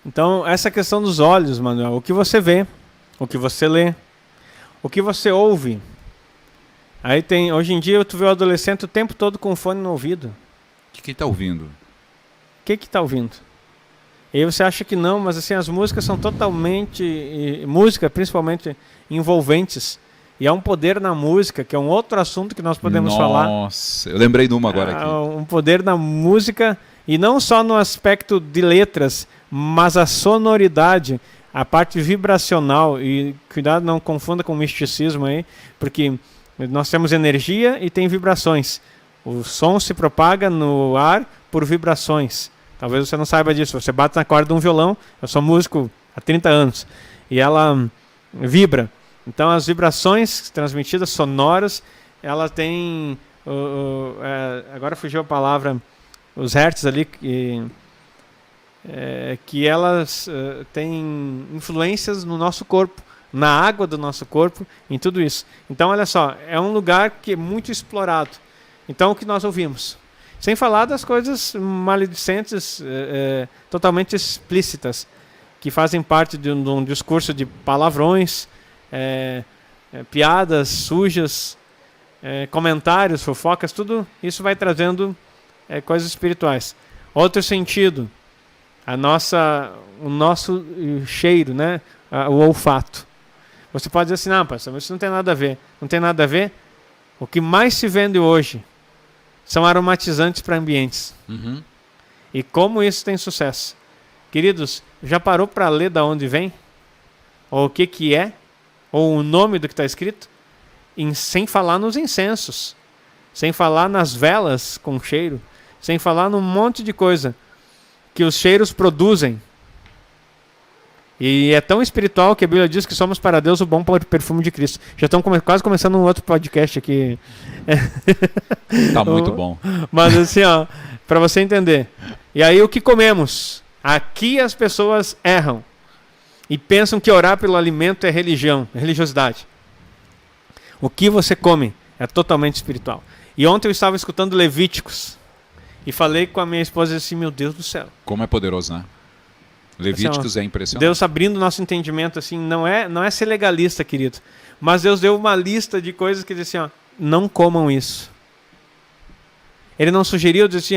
Então, essa questão dos olhos, Manuel, o que você vê, o que você lê, o que você ouve. Aí tem, hoje em dia, tu vê o adolescente o tempo todo com o fone no ouvido. O que ele está ouvindo? O que está ouvindo? E aí você acha que não, mas assim, as músicas são totalmente, música principalmente, envolventes. E há um poder na música, que é um outro assunto que nós podemos falar. Nossa, eu lembrei de uma agora aqui. Um poder na música, e não só no aspecto de letras, mas a sonoridade, a parte vibracional. E cuidado, não confunda com misticismo aí, porque nós temos energia e tem vibrações. O som se propaga no ar por vibrações. Talvez você não saiba disso. Você bate na corda de um violão, eu sou músico há 30 anos, e ela vibra. Então as vibrações transmitidas, sonoras, ela tem, agora fugiu a palavra, os hertz ali, que elas têm influências no nosso corpo, na água do nosso corpo, em tudo isso. Então olha só, é um lugar que é muito explorado. Então o que nós ouvimos? Sem falar das coisas maledicentes, totalmente explícitas, que fazem parte de um discurso de palavrões, piadas sujas, comentários, fofocas, tudo isso vai trazendo coisas espirituais. Outro sentido, o nosso cheiro, né? O olfato. Você pode dizer assim, não, pastor, mas isso não tem nada a ver. Não tem nada a ver? O que mais se vende hoje são aromatizantes para ambientes. E como isso tem sucesso? Queridos, já parou para ler de onde vem? Ou o que é? Ou o nome do que está escrito? Sem falar nos incensos. Sem falar nas velas com cheiro. Sem falar num monte de coisa que os cheiros produzem. E é tão espiritual que a Bíblia diz que somos para Deus o bom perfume de Cristo. Já estão quase começando um outro podcast aqui. Tá muito bom. Mas assim, para você entender. E aí o que comemos? Aqui as pessoas erram. E pensam que orar pelo alimento é religião, é religiosidade. O que você come é totalmente espiritual. E ontem eu estava escutando Levíticos. E falei com a minha esposa assim, meu Deus do céu. Como é poderoso, né? Levíticos é impressionante. Deus abrindo o nosso entendimento, assim, não é ser legalista, querido. Mas Deus deu uma lista de coisas que diz assim, não comam isso. Ele não sugeriu, diz assim,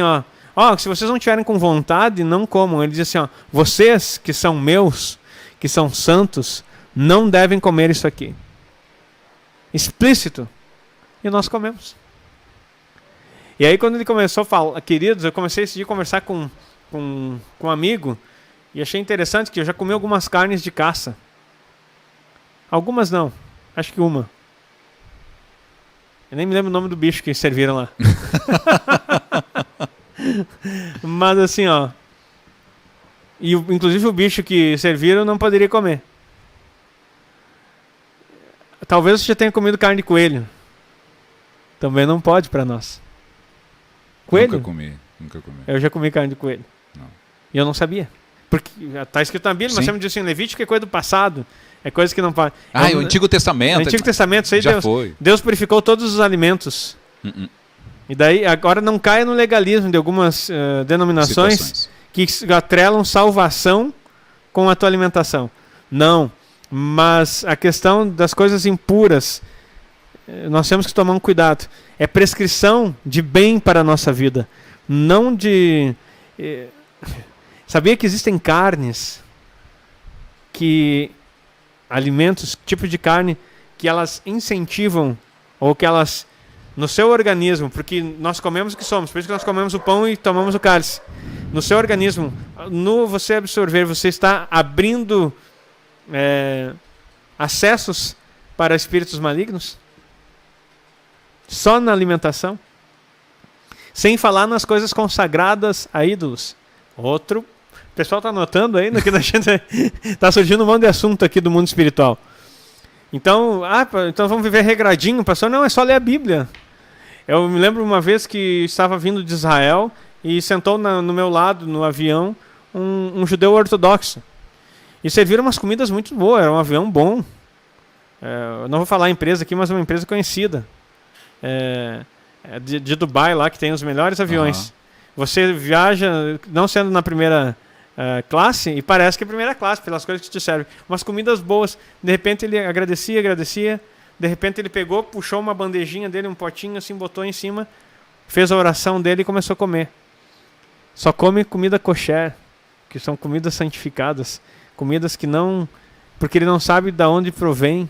se vocês não tiverem com vontade, não comam. Ele diz assim, vocês que são meus, que são santos, não devem comer isso aqui. Explícito. E nós comemos. E aí quando ele começou a falar, queridos, eu comecei esse dia a conversar com um amigo, e achei interessante que eu já comi algumas carnes de caça. Algumas não, acho que uma. Eu nem me lembro o nome do bicho que serviram lá. Mas assim, e inclusive o bicho que serviram eu não poderia comer. talvez você já tenha comido carne de coelho. Também não pode para nós. Coelho? Nunca comi. Eu já comi carne de coelho. Não. E eu não sabia. Porque está escrito na Bíblia, mas sempre diz assim, Levítico é coisa do passado. É coisa que não pode. O Antigo Testamento. O Antigo Testamento, isso aí já foi. Deus purificou todos os alimentos. E daí, agora não caia no legalismo de algumas denominações que atrelam salvação com a tua alimentação. Não. Mas a questão das coisas impuras, nós temos que tomar um cuidado. É prescrição de bem para a nossa vida. Não de... Sabia que existem carnes alimentos, tipos de carne que elas incentivam ou que elas no seu organismo, porque nós comemos o que somos, por isso que nós comemos o pão e tomamos o cálice. No seu organismo, no você absorver, você está abrindo acessos para espíritos malignos? Só na alimentação? Sem falar nas coisas consagradas a ídolos. O pessoal está anotando aí, que a gente está surgindo um monte de assunto aqui do mundo espiritual. Então, então vamos viver regradinho, pastor? Não, é só ler a Bíblia. Eu me lembro uma vez que estava vindo de Israel e sentou no meu lado, no avião, um judeu ortodoxo. E serviram umas comidas muito boas, era um avião bom. Eu não vou falar a empresa aqui, mas é uma empresa conhecida. De Dubai, lá, que tem os melhores aviões. Você viaja, não sendo na primeira classe, e parece que é primeira classe, pelas coisas que te servem. Umas comidas boas. De repente ele agradecia. De repente ele pegou, puxou uma bandejinha dele, um potinho assim, botou em cima, fez a oração dele e começou a comer. Só come comida kosher, que são comidas santificadas. Comidas que não... Porque ele não sabe de onde provém.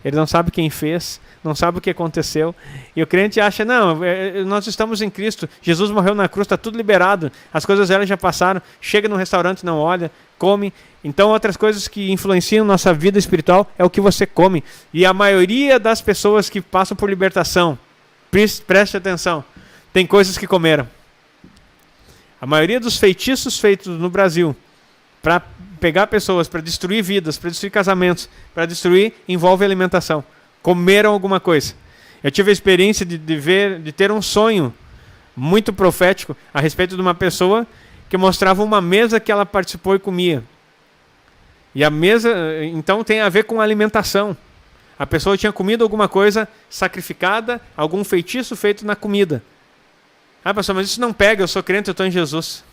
Ele não sabe quem fez, não sabe o que aconteceu. E o crente acha, não, nós estamos em Cristo, Jesus morreu na cruz, está tudo liberado, as coisas elas já passaram, chega no restaurante, não olha, come. Então outras coisas que influenciam nossa vida espiritual é o que você come. E a maioria das pessoas que passam por libertação, preste atenção, tem coisas que comeram. A maioria dos feitiços feitos no Brasil para pegar pessoas, para destruir vidas, para destruir casamentos, para destruir, envolve alimentação. Comeram alguma coisa. Eu tive a experiência de ter um sonho muito profético a respeito de uma pessoa que mostrava uma mesa que ela participou e comia. E a mesa, então, tem a ver com alimentação. A pessoa tinha comido alguma coisa sacrificada, algum feitiço feito na comida. Pastor, mas isso não pega, eu sou crente, eu estou em Jesus.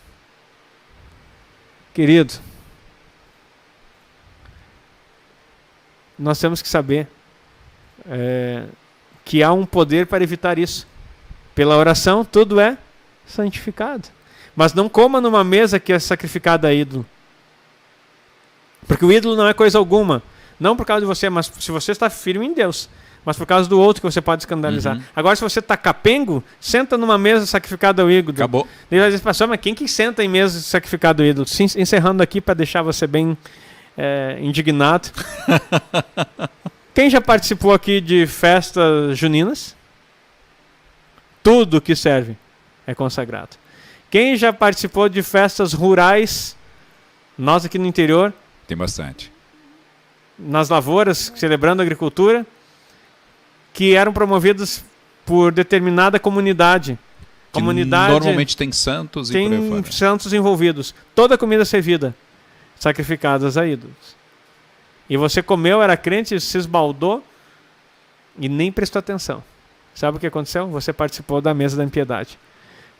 Querido, nós temos que saber que há um poder para evitar isso. Pela oração, tudo é santificado. Mas não coma numa mesa que é sacrificada a ídolo. Porque o ídolo não é coisa alguma. Não por causa de você, mas se você está firme em Deus. Mas por causa do outro que você pode escandalizar. Agora, se você está capengo, senta numa mesa sacrificada ao ídolo. Acabou. Ele vai dizer, pastor, mas quem que senta em mesa sacrificada ao ídolo? Encerrando aqui para deixar você bem indignado. Quem já participou aqui de festas juninas? Tudo que serve é consagrado. Quem já participou de festas rurais? Nós aqui no interior. Tem bastante. Nas lavouras, celebrando a agricultura, que eram promovidas por determinada comunidade. Normalmente tem santos e por aí fora. Tem santos envolvidos. Toda a comida servida, sacrificadas a ídolos. E você comeu, era crente, se esbaldou e nem prestou atenção. Sabe o que aconteceu? Você participou da mesa da impiedade.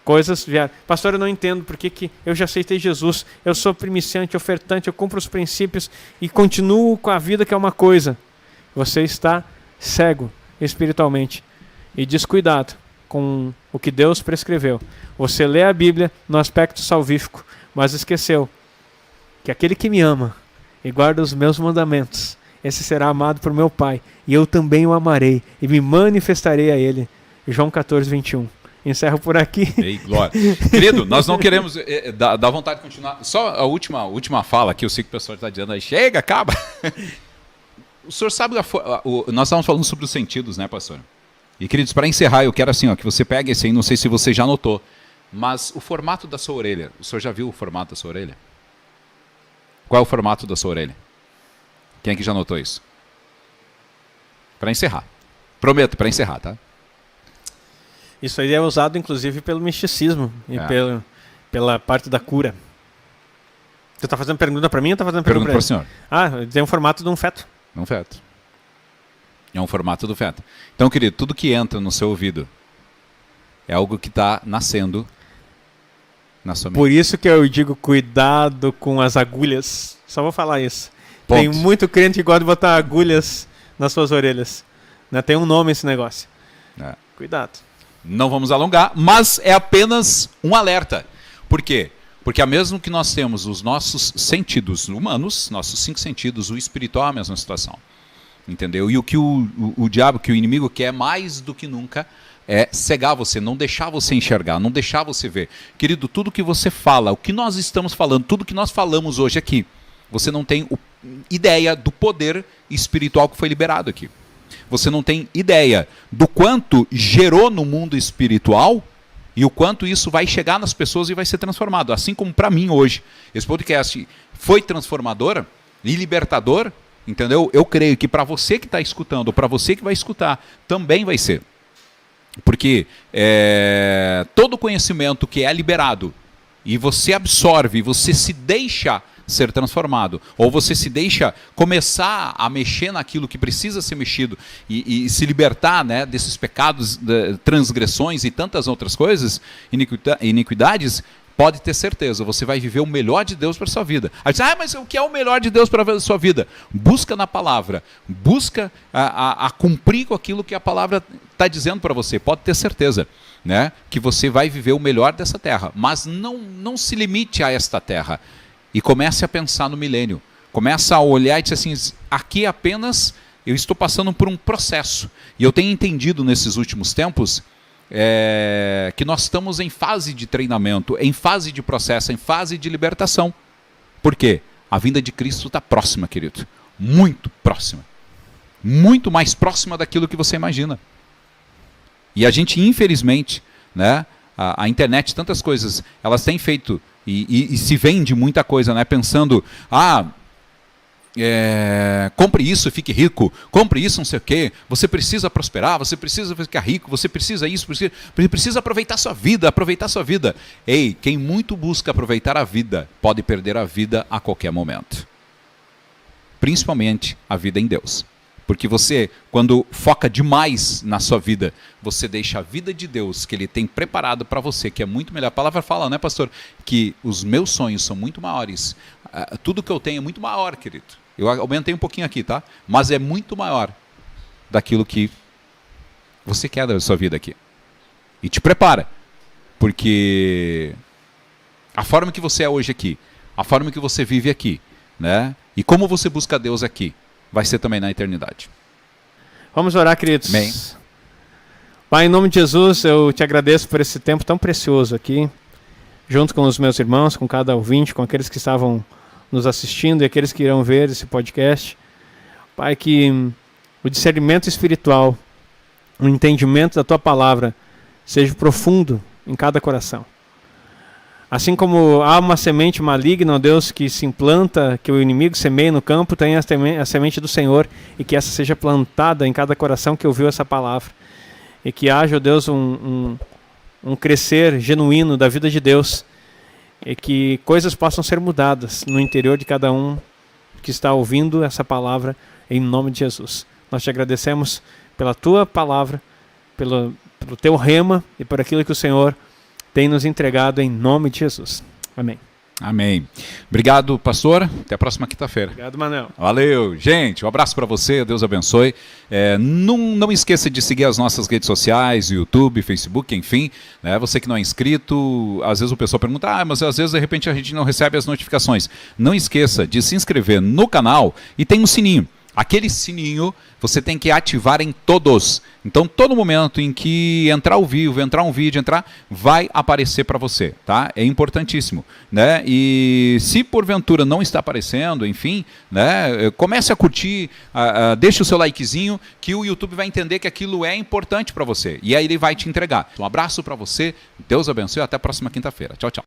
Coisas vieram. Pastor, eu não entendo porque que eu já aceitei Jesus. Eu sou primiciante, ofertante, eu cumpro os princípios e continuo com a vida que é uma coisa. Você está cego espiritualmente e descuidado com o que Deus prescreveu. Você lê a Bíblia no aspecto salvífico, mas esqueceu que aquele que me ama e guarda os meus mandamentos, esse será amado por meu Pai, e eu também o amarei e me manifestarei a ele. João 14, 21. Encerro por aqui. Ei, glória. Querido, nós não queremos dá vontade de continuar. Só a última fala aqui, eu sei que o pessoal está dizendo aí, chega, acaba. O senhor sabe, nós estávamos falando sobre os sentidos, né, pastor? E, queridos, para encerrar, eu quero assim, que você pegue esse aí, não sei se você já notou, mas o formato da sua orelha, o senhor já viu o formato da sua orelha? Qual é o formato da sua orelha? Quem é que já notou isso? Para encerrar. Prometo, para encerrar, tá? Isso aí é usado, inclusive, pelo misticismo e pela parte da cura. Você está fazendo pergunta para mim ou está fazendo pergunta para o senhor. Tem um formato de um feto. Um feto. É um formato do feto. Então, querido, tudo que entra no seu ouvido é algo que está nascendo na sua mente. Por isso que eu digo cuidado com as agulhas. Só vou falar isso. Ponto. Tem muito crente que gosta de botar agulhas nas suas orelhas. Né? Tem um nome esse negócio. Cuidado. Não vamos alongar, mas é apenas um alerta. Por quê? Porque mesmo que nós temos os nossos sentidos humanos, nossos 5 sentidos, o espiritual é a mesma situação. Entendeu? E o que o diabo, que o inimigo quer mais do que nunca é cegar você, não deixar você enxergar, não deixar você ver. Querido, tudo que você fala, o que nós estamos falando, tudo que nós falamos hoje aqui, você não tem ideia do poder espiritual que foi liberado aqui. Você não tem ideia do quanto gerou no mundo espiritual e o quanto isso vai chegar nas pessoas e vai ser transformado. Assim como para mim hoje, esse podcast foi transformador e libertador, entendeu? Eu creio que para você que está escutando, ou para você que vai escutar, também vai ser. Porque todo conhecimento que é liberado e você absorve, você se deixa ser transformado, ou você se deixa começar a mexer naquilo que precisa ser mexido e se libertar, né, desses pecados, transgressões e tantas outras coisas, iniquidades, pode ter certeza, você vai viver o melhor de Deus para a sua vida. Aí diz, mas o que é o melhor de Deus para a sua vida? Busca na palavra, busca a cumprir com aquilo que a palavra está dizendo para você, pode ter certeza, né, que você vai viver o melhor dessa terra, mas não se limite a esta terra. E comece a pensar no milênio. Começa a olhar e dizer assim, aqui apenas eu estou passando por um processo. E eu tenho entendido nesses últimos tempos que nós estamos em fase de treinamento, em fase de processo, em fase de libertação. Por quê? A vinda de Cristo está próxima, querido. Muito próxima. Muito mais próxima daquilo que você imagina. E a gente, infelizmente, né, a internet, tantas coisas, elas têm feito... E se vende muita coisa, né? Pensando, compre isso e fique rico, compre isso não sei o quê, você precisa prosperar, você precisa ficar rico, você precisa isso, precisa aproveitar sua vida. Ei, quem muito busca aproveitar a vida, pode perder a vida a qualquer momento. Principalmente a vida em Deus. Porque você, quando foca demais na sua vida, você deixa a vida de Deus, que Ele tem preparado para você, que é muito melhor. A palavra fala, né, pastor? Que os meus sonhos são muito maiores. Tudo que eu tenho é muito maior, querido. Eu aumentei um pouquinho aqui, tá? Mas é muito maior daquilo que você quer da sua vida aqui. E te prepara. Porque a forma que você é hoje aqui, a forma que você vive aqui, né? E como você busca Deus aqui, vai ser também na eternidade. Vamos orar, queridos. Amém. Pai, em nome de Jesus, eu te agradeço por esse tempo tão precioso aqui, junto com os meus irmãos, com cada ouvinte, com aqueles que estavam nos assistindo e aqueles que irão ver esse podcast. Pai, que o discernimento espiritual, o entendimento da tua palavra seja profundo em cada coração. Assim como há uma semente maligna, ó Deus, que se implanta, que o inimigo semeia no campo, tem a semente do Senhor, e que essa seja plantada em cada coração que ouviu essa palavra. E que haja, ó Deus, um crescer genuíno da vida de Deus, e que coisas possam ser mudadas no interior de cada um que está ouvindo essa palavra, em nome de Jesus. Nós te agradecemos pela tua palavra, pelo teu rema e por aquilo que o Senhor tem nos entregado, em nome de Jesus. Amém. Amém. Obrigado, pastor. Até a próxima quinta-feira. Obrigado, Manuel. Valeu. Gente, um abraço para você. Deus abençoe. Não esqueça de seguir as nossas redes sociais, YouTube, Facebook, enfim. Né? Você que não é inscrito, às vezes o pessoal pergunta, mas às vezes de repente a gente não recebe as notificações. Não esqueça de se inscrever no canal e tem um sininho. Aquele sininho você tem que ativar em todos. Então, todo momento em que entrar ao vivo, entrar um vídeo, vai aparecer para você, tá? É importantíssimo, né? E se porventura não está aparecendo, enfim, né? Comece a curtir, deixe o seu likezinho, que o YouTube vai entender que aquilo é importante para você. E aí ele vai te entregar. Um abraço para você, Deus abençoe, até a próxima quinta-feira. Tchau, tchau.